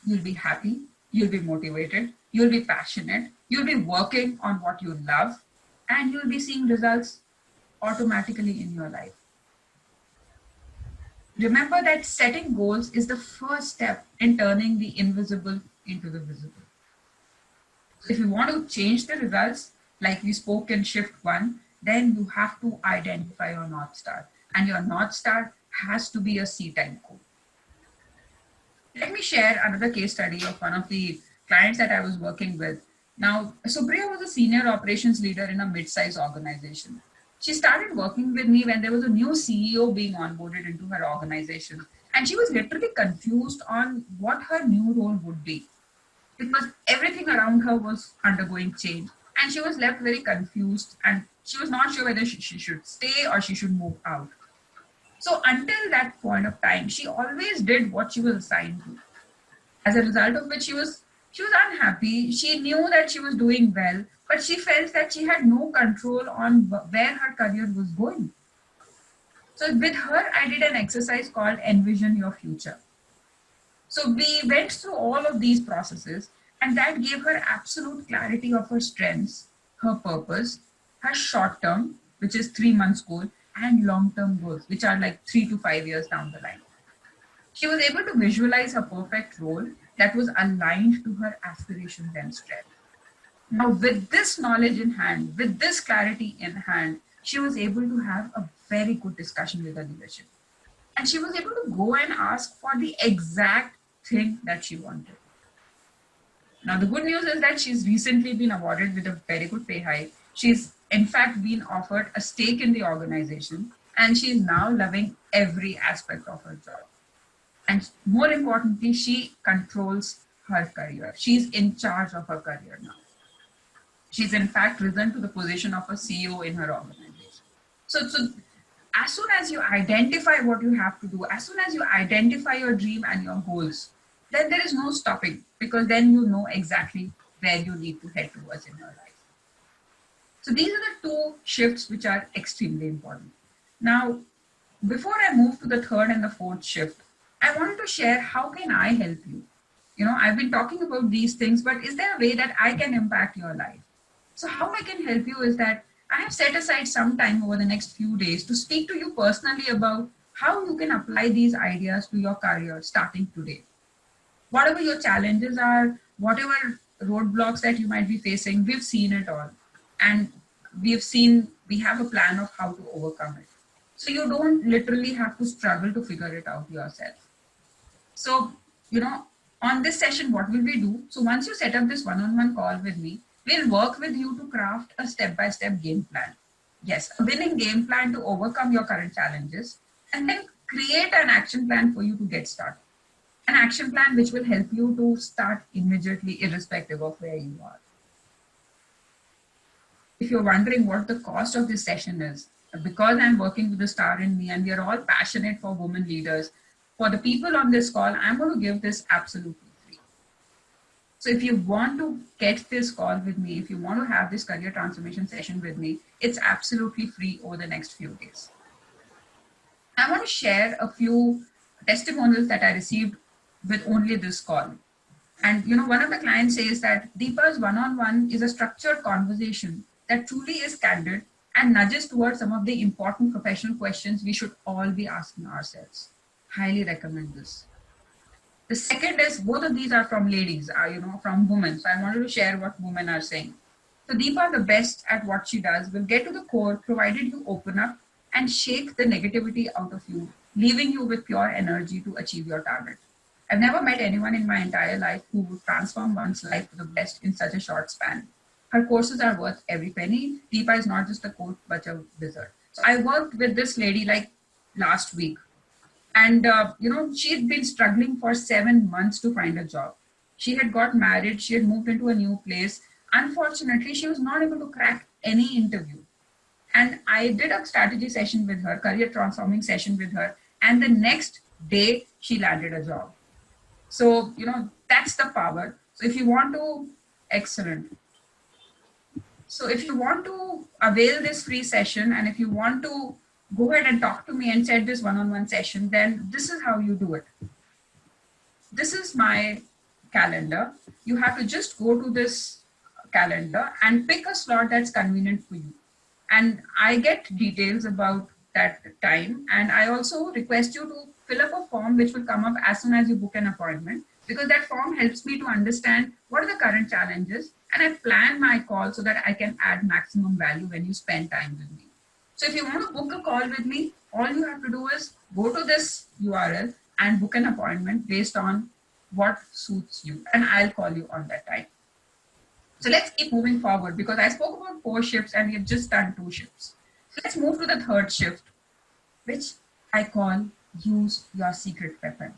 You'll be happy, you'll be motivated, you'll be passionate, you'll be working on what you love, and you'll be seeing results automatically in your life. Remember that setting goals is the first step in turning the invisible into the visible. If you want to change the results, like we spoke in shift 1, then you have to identify your North Star. And your North Star has to be a C-type goal. Let me share another case study of one of the clients that I was working with. Now, Supriya was a senior operations leader in a mid-sized organization. She started working with me when there was a new CEO being onboarded into her organization. And she was literally confused on what her new role would be, because everything around her was undergoing change. And she was left very confused, and she was not sure whether she should stay or she should move out. So until that point of time, she always did what she was assigned to. As a result of which she was unhappy. She knew that she was doing well, but she felt that she had no control on where her career was going. So with her, I did an exercise called Envision Your Future. So we went through all of these processes, and that gave her absolute clarity of her strengths, her purpose, her short term, which is 3 months goal, and long term goals, which are like 3 to 5 years down the line. She was able to visualize her perfect role that was aligned to her aspirations and strengths. Now, with this knowledge in hand, with this clarity in hand, she was able to have a very good discussion with her leadership. And she was able to go and ask for the exact thing that she wanted. Now, the good news is that she's recently been awarded with a very good pay hike. She's in fact been offered a stake in the organization, and she is now loving every aspect of her job. And more importantly, she controls her career. She's in charge of her career now. She's in fact risen to the position of a CEO in her organization. So as soon as you identify what you have to do, as soon as you identify your dream and your goals, then there is no stopping, because then you know exactly where you need to head towards in your life. So these are the two shifts which are extremely important. Now, before I move to the third and the fourth shift, I wanted to share how can I help you. I've been talking about these things, but is there a way that I can impact your life? So how I can help you is that I have set aside some time over the next few days to speak to you personally about how you can apply these ideas to your career starting today. Whatever your challenges are, whatever roadblocks that you might be facing, we've seen it all. And we have a plan of how to overcome it. So you don't literally have to struggle to figure it out yourself. So, on this session, what will we do? So once you set up this one-on-one call with me, we'll work with you to craft a step-by-step game plan. Yes, a winning game plan to overcome your current challenges, and then create an action plan for you to get started. An action plan which will help you to start immediately, irrespective of where you are. If you're wondering what the cost of this session is, because I'm working with the Star in Me and we are all passionate for women leaders, for the people on this call, I'm going to give this absolutely free. So if you want to get this call with me, if you want to have this career transformation session with me, it's absolutely free over the next few days. I want to share a few testimonials that I received with only this call. And one of the clients says that Deepa's one-on-one is a structured conversation that truly is candid and nudges towards some of the important professional questions we should all be asking ourselves. Highly recommend this. The second is, both of these are from ladies, from women. So I wanted to share what women are saying. So Deepa, the best at what she does, will get to the core provided you open up and shake the negativity out of you, leaving you with pure energy to achieve your target. I've never met anyone in my entire life who would transform one's life for the best in such a short span. Her courses are worth every penny. Deepa is not just a coach, but a wizard. So I worked with this lady like last week. And, she had been struggling for 7 months to find a job. She had got married. She had moved into a new place. Unfortunately, she was not able to crack any interview. And I did a strategy session with her, career transforming session with her. And the next day, she landed a job. So, that's the power. So if you want to, excellent. So if you want to avail this free session, and if you want to go ahead and talk to me and set this one-on-one session, then this is how you do it. This is my calendar. You have to just go to this calendar and pick a slot that's convenient for you. And I get details about that time. And I also request you to fill up a form which will come up as soon as you book an appointment, because that form helps me to understand what are the current challenges, and I plan my call so that I can add maximum value when you spend time with me. So if you want to book a call with me, all you have to do is go to this URL and book an appointment based on what suits you, and I'll call you on that time. So let's keep moving forward, because I spoke about 4 shifts and we have just done 2 shifts. So let's move to the third shift, which I call use your secret weapon.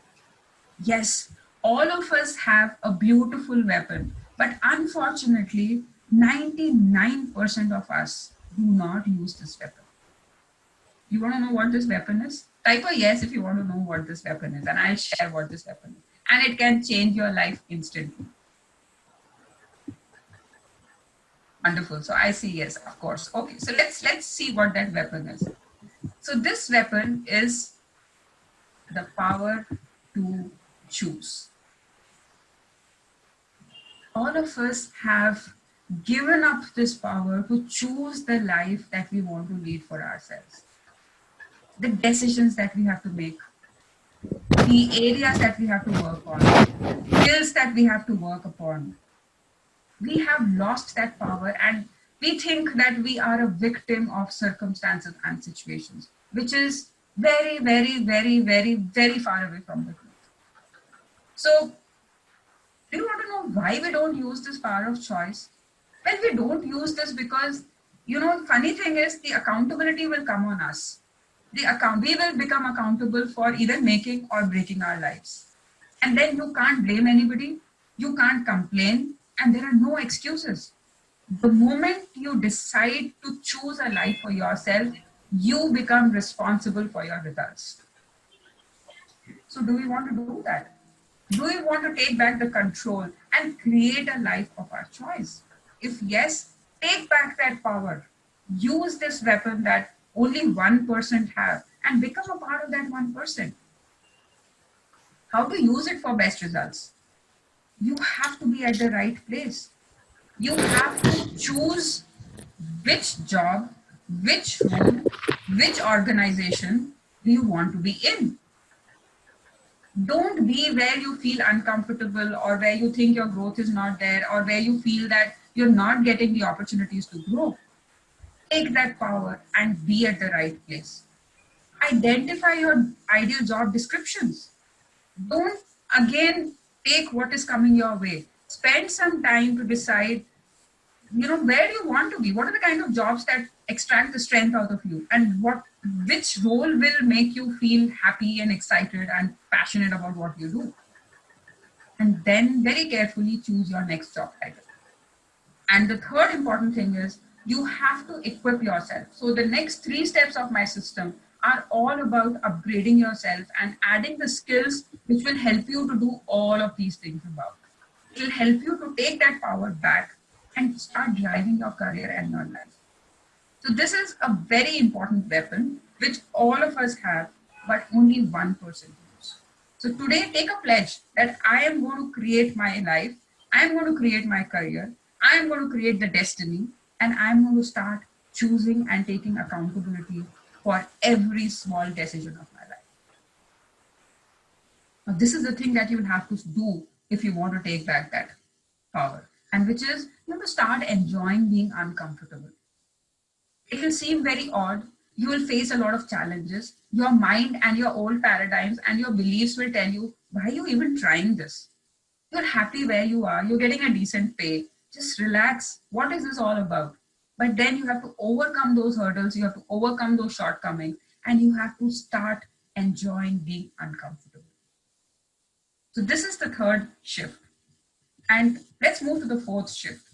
Yes, all of us have a beautiful weapon, but unfortunately, 99% of us do not use this weapon. You want to know what this weapon is? Type a yes if you want to know what this weapon is, and I'll share what this weapon is. And it can change your life instantly. Wonderful. So I see yes, of course. Okay, so let's see what that weapon is. So this weapon is the power to choose. All of us have given up this power to choose the life that we want to lead for ourselves. The decisions that we have to make, the areas that we have to work on, skills that we have to work upon. We have lost that power, and we think that we are a victim of circumstances and situations, which is very, very, very, very, very far away from the truth. So, do you want to know why we don't use this power of choice? Well, we don't use this because, funny thing is, the accountability will come on us. We will become accountable for either making or breaking our lives. And then you can't blame anybody, you can't complain, and there are no excuses. The moment you decide to choose a life for yourself, you become responsible for your results. So do we want to do that? Do we want to take back the control and create a life of our choice? If yes, take back that power. Use this weapon that only 1% have and become a part of that 1%. How to use it for best results? You have to be at the right place. You have to choose which job, which role, which organization do you want to be in. Don't be where you feel uncomfortable, or where you think your growth is not there, or where you feel that you're not getting the opportunities to grow. Take that power and be at the right place. Identify your ideal job descriptions. Don't again take what is coming your way. Spend some time to decide, where do you want to be? What are the kind of jobs that extract the strength out of you? And which role will make you feel happy and excited and passionate about what you do? And then very carefully choose your next job title. And the third important thing is, you have to equip yourself. So the next 3 steps of my system are all about upgrading yourself and adding the skills which will help you to do all of these things about. It will help you to take that power back and start driving your career and your life. So this is a very important weapon which all of us have, but only 1% use. So today, take a pledge that I am going to create my life, I am going to create my career, I am going to create the destiny And I'm going to start choosing and taking accountability for every small decision of my life. Now, this is the thing that you will have to do if you want to take back that power, and which is you have to start enjoying being uncomfortable. It will seem very odd. You will face a lot of challenges. Your mind and your old paradigms and your beliefs will tell you, why are you even trying this? You're happy where you are. You're getting a decent pay. Just relax. What is this all about? But then you have to overcome those hurdles. You have to overcome those shortcomings, and you have to start enjoying being uncomfortable. So this is the third shift. And let's move to the fourth shift.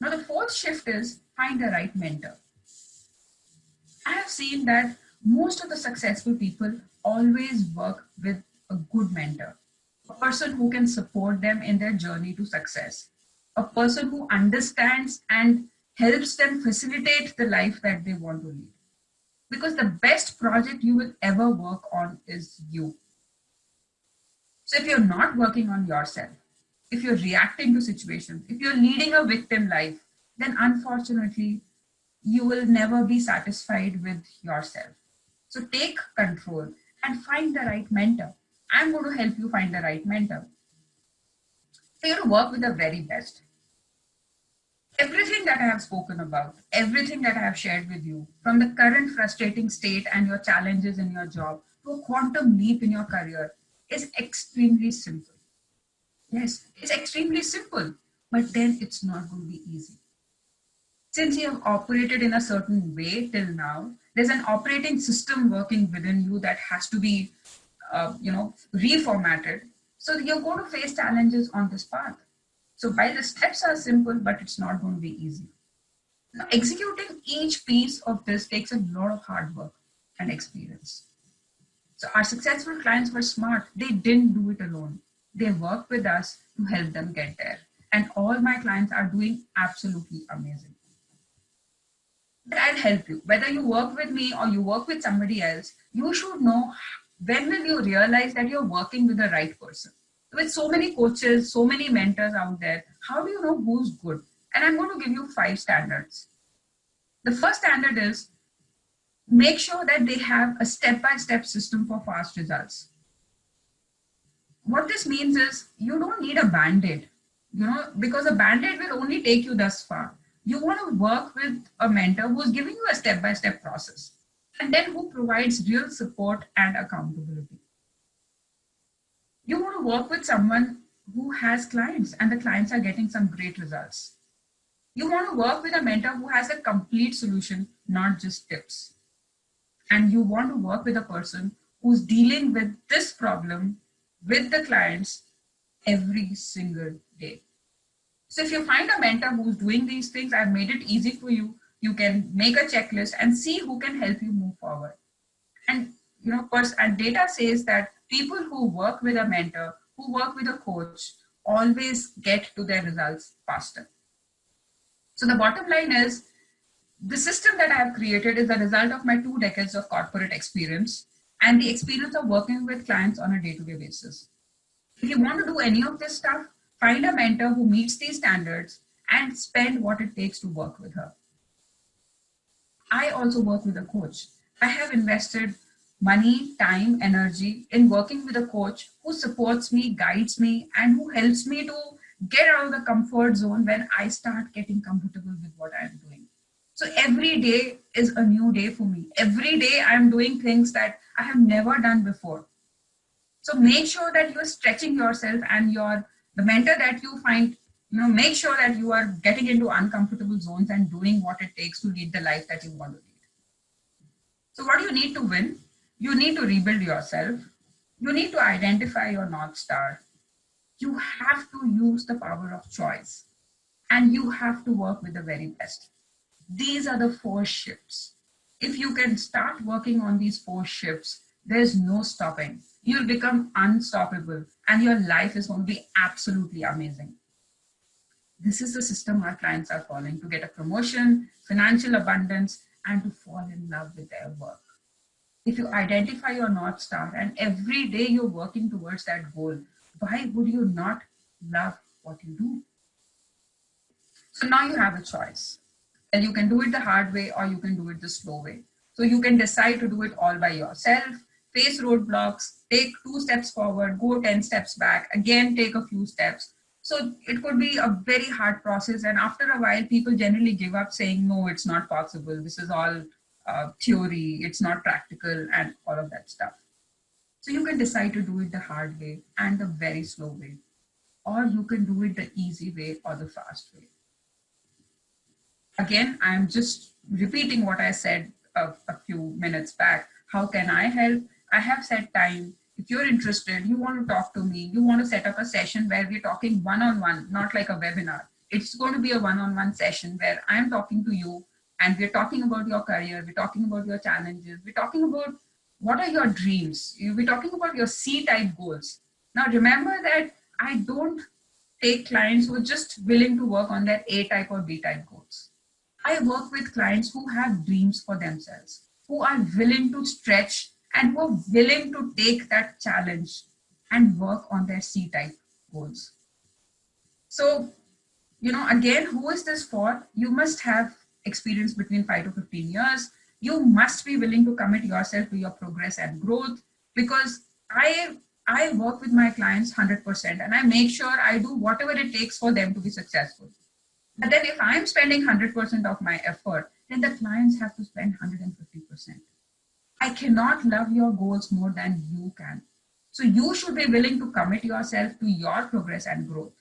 Now, the fourth shift is find the right mentor. I have seen that most of the successful people always work with a good mentor, a person who can support them in their journey to success, a person who understands and helps them facilitate the life that they want to lead. Because the best project you will ever work on is you. So if you're not working on yourself, if you're reacting to situations, if you're leading a victim life, then unfortunately, you will never be satisfied with yourself. So take control and find the right mentor. I'm going to help you find the right mentor. So you have to work with the very best. Everything that I have spoken about, everything that I have shared with you, from the current frustrating state and your challenges in your job to a quantum leap in your career, is extremely simple. Yes, it's extremely simple, but then it's not going to be easy. Since you have operated in a certain way till now, there's an operating system working within you that has to be, reformatted. So you're going to face challenges on this path. So while the steps are simple, but it's not going to be easy. Now, executing each piece of this takes a lot of hard work and experience. So our successful clients were smart. They didn't do it alone. They worked with us to help them get there. And all my clients are doing absolutely amazing. But I'll help you. Whether you work with me or you work with somebody else, you should know when will you realize that you're working with the right person. With so many coaches, so many mentors out there, how do you know who's good? And I'm going to give you 5 standards. The first standard is make sure that they have a step-by-step system for fast results. What this means is you don't need a band-aid, because a band-aid will only take you thus far. You want to work with a mentor who's giving you a step-by-step process and then who provides real support and accountability. You want to work with someone who has clients and the clients are getting some great results. You want to work with a mentor who has a complete solution, not just tips. And you want to work with a person who's dealing with this problem with the clients every single day. So if you find a mentor who's doing these things, I've made it easy for you. You can make a checklist and see who can help you move forward. And and data says that people who work with a mentor, who work with a coach, always get to their results faster. So the bottom line is, the system that I have created is the result of my 2 decades of corporate experience and the experience of working with clients on a day-to-day basis. If you want to do any of this stuff, find a mentor who meets these standards and spend what it takes to work with her. I also work with a coach. I have invested money, time, energy in working with a coach who supports me, guides me, and who helps me to get out of the comfort zone when I start getting comfortable with what I'm doing. So every day is a new day for me. Every day I'm doing things that I have never done before. So make sure that you're stretching yourself, and the mentor that you find, make sure that you are getting into uncomfortable zones and doing what it takes to lead the life that you want to lead. So what do you need to win? You need to rebuild yourself. You need to identify your North Star. You have to use the power of choice, and you have to work with the very best. These are the 4 shifts. If you can start working on these 4 shifts, there's no stopping. You'll become unstoppable and your life is going to be absolutely amazing. This is the system our clients are following to get a promotion, financial abundance, and to fall in love with their work. If you identify your North Star and every day you're working towards that goal, why would you not love what you do? So now you have a choice. Well, you can do it the hard way or you can do it the slow way. So you can decide to do it all by yourself, face roadblocks, take 2 steps forward, go 10 steps back, again take a few steps. So it could be a very hard process. And after a while, people generally give up saying, no, it's not possible. This is all theory. It's not practical and all of that stuff. So you can decide to do it the hard way and the very slow way, or you can do it the easy way or the fast way. Again, I'm just repeating what I said a few minutes back. How can I help? I have set time. If you're interested, you want to talk to me, you want to set up a session where we're talking one-on-one, not like a webinar. It's going to be a one-on-one session where I'm talking to you and we're talking about your career, we're talking about your challenges, we're talking about what are your dreams, we're talking about your C-type goals. Now, remember that I don't take clients who are just willing to work on their A-type or B-type goals. I work with clients who have dreams for themselves, who are willing to stretch and who are willing to take that challenge and work on their C-type goals. So, again, who is this for? You must have experience between 5 to 15 years. You must be willing to commit yourself to your progress and growth, because I work with my clients 100% and I make sure I do whatever it takes for them to be successful. But then if I'm spending 100% of my effort, then the clients have to spend 150%. I cannot love your goals more than you can. So you should be willing to commit yourself to your progress and growth.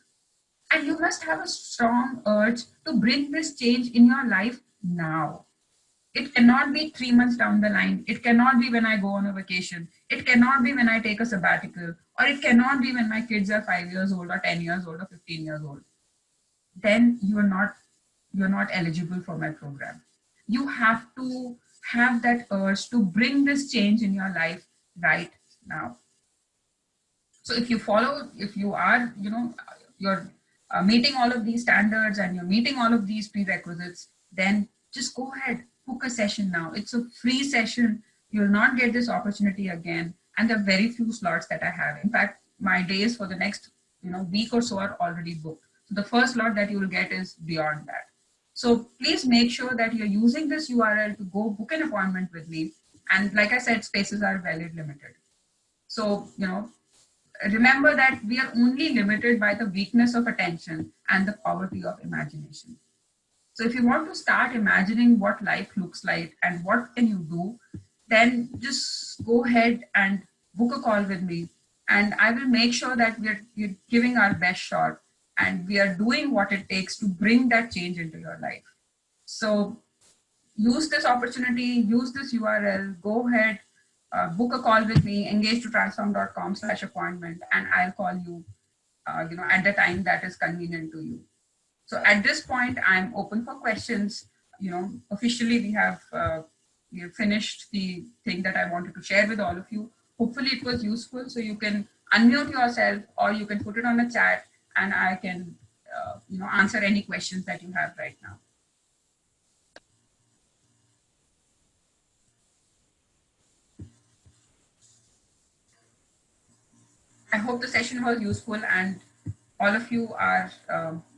And you must have a strong urge to bring this change in your life now. It cannot be 3 months down the line. It cannot be when I go on a vacation. It cannot be when I take a sabbatical, or it cannot be when my kids are 5 years old or 10 years old or 15 years old. Then you're not eligible for my program. You have to have that urge to bring this change in your life right now. So if you are, you're meeting all of these standards and you're meeting all of these prerequisites, then just go ahead, book a session now. It's a free session. You'll not get this opportunity again. And there are very few slots that I have. In fact, my days for the next week or so are already booked. So the first slot that you will get is beyond that. So please make sure that you're using this URL to go book an appointment with me. And like I said, spaces are very limited. So, remember that we are only limited by the weakness of attention and the poverty of imagination. So if you want to start imagining what life looks like and what can you do, then just go ahead and book a call with me. And I will make sure that we're giving our best shot and we are doing what it takes to bring that change into your life. So use this opportunity, use this URL, go ahead, book a call with me, engagetotransform.com/appointment, and I'll call you, at the time that is convenient to you. So at this point, I'm open for questions. Officially we have finished the thing that I wanted to share with all of you. Hopefully it was useful. So you can unmute yourself or you can put it on the chat and I can, answer any questions that you have right now. I hope the session was useful and all of you are,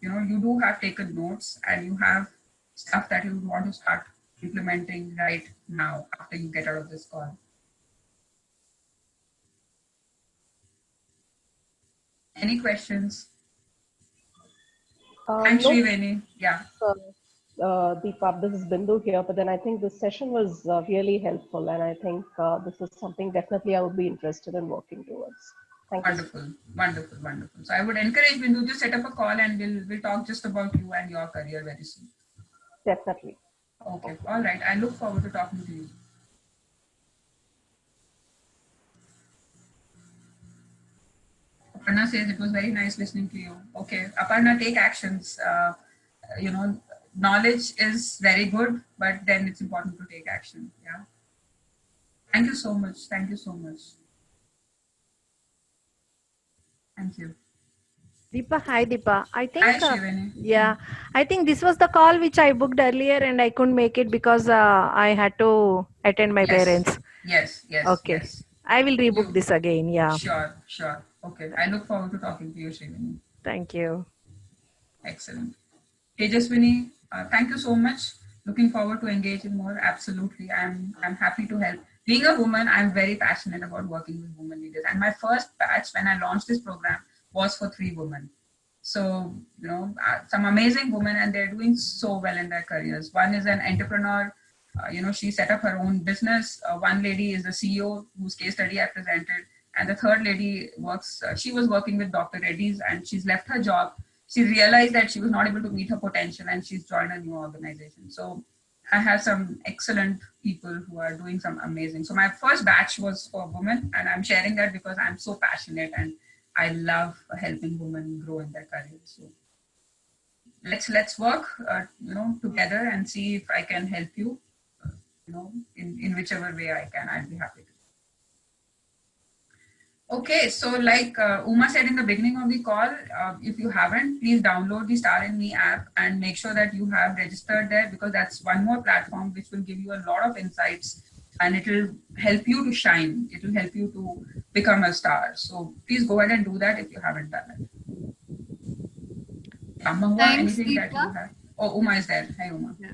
you do have taken notes and you have stuff that you want to start implementing right now after you get out of this call. Any questions? Thanks, Sriveni. Yeah. Deepa, this is Bindu here, but then I think this session was really helpful, and I think this is something definitely I would be interested in working towards. Thank wonderful, you. Wonderful, wonderful. So I would encourage Bindu to set up a call and we'll talk just about you and your career very soon. Definitely. Okay, all right. I look forward to talking to you. Aparna says it was very nice listening to you. Okay, Aparna, take actions. Knowledge is very good, but then it's important to take action. Yeah. Thank you so much. Thank you so much. Thank you. Deepa, hi Deepa. I think, hi, Shivani. Yeah, I think this was the call which I booked earlier and I couldn't make it because I had to attend my parents. Yes. Okay. Yes. I will rebook this again. Yeah. Sure. Okay. I look forward to talking to you, Shivani. Thank you. Excellent. Tejaswini, thank you so much. Looking forward to engaging more. Absolutely. I'm happy to help. Being a woman, I'm very passionate about working with women leaders. And my first batch when I launched this program was for 3 women. So, some amazing women, and they're doing so well in their careers. One is an entrepreneur. She set up her own business. One lady is the CEO whose case study I presented. And the third lady she was working with Dr. Reddy's, and she's left her job. She realized that she was not able to meet her potential, and she's joined a new organization. So I have some excellent people who are doing some amazing. So my first batch was for women, and I'm sharing that because I'm so passionate and I love helping women grow in their careers. So let's work, together and see if I can help you, in whichever way I can. I'd be happy to. Okay, so like Uma said in the beginning of the call, if you haven't, please download the Star in Me app and make sure that you have registered there, because that's one more platform which will give you a lot of insights and it will help you to shine. It will help you to become a star. So please go ahead and do that if you haven't done it. Mahua, Thanks, anything that you Deepa. have? Oh, Uma is there. Hi, Uma. Yeah.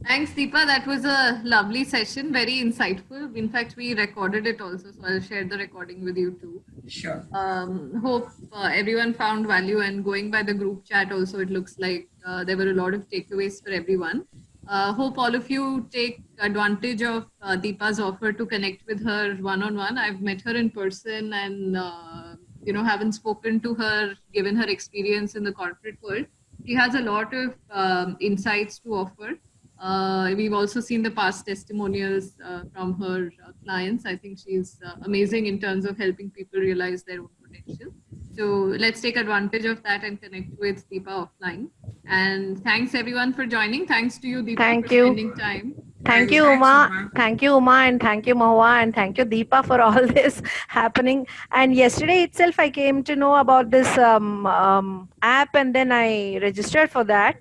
Thanks, Deepa. That was a lovely session, very insightful. In fact, we recorded it also, so I'll share the recording with you too. Sure. Hope everyone found value, and going by the group chat also, it looks like there were a lot of takeaways for everyone. Hope all of you take advantage of Deepa's offer to connect with her one-on-one. I've met her in person and, haven't spoken to her, given her experience in the corporate world. She has a lot of insights to offer. We've also seen the past testimonials from her clients. I think she's amazing in terms of helping people realize their own potential. So let's take advantage of that and connect with Deepa offline. And thanks everyone for joining. Thanks to you, Deepa, for spending time. Thank you, Uma. Thank you, Uma, and thank you, Mahua, and thank you, Deepa, for all this happening. And yesterday itself, I came to know about this app, and then I registered for that.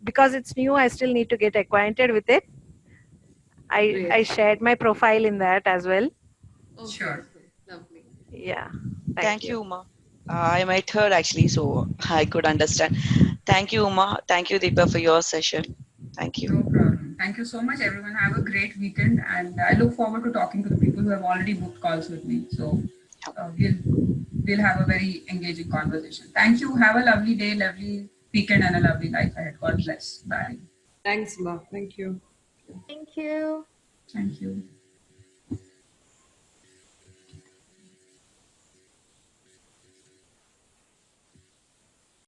Because it's new, I still need to get acquainted with it. I shared my profile in that as well. Okay, sure. Lovely. Yeah. Thank you, Uma. I met her actually, so I could understand. Thank you, Uma. Thank you, Deepa, for your session. Thank you. No problem. Thank you so much, everyone. Have a great weekend, and I look forward to talking to the people who have already booked calls with me. So we'll have a very engaging conversation. Thank you. Have a lovely day, lovely weekend, and a lovely life ahead. God bless. Bye. Thanks, Ma. Thank you. Thank you. Thank you.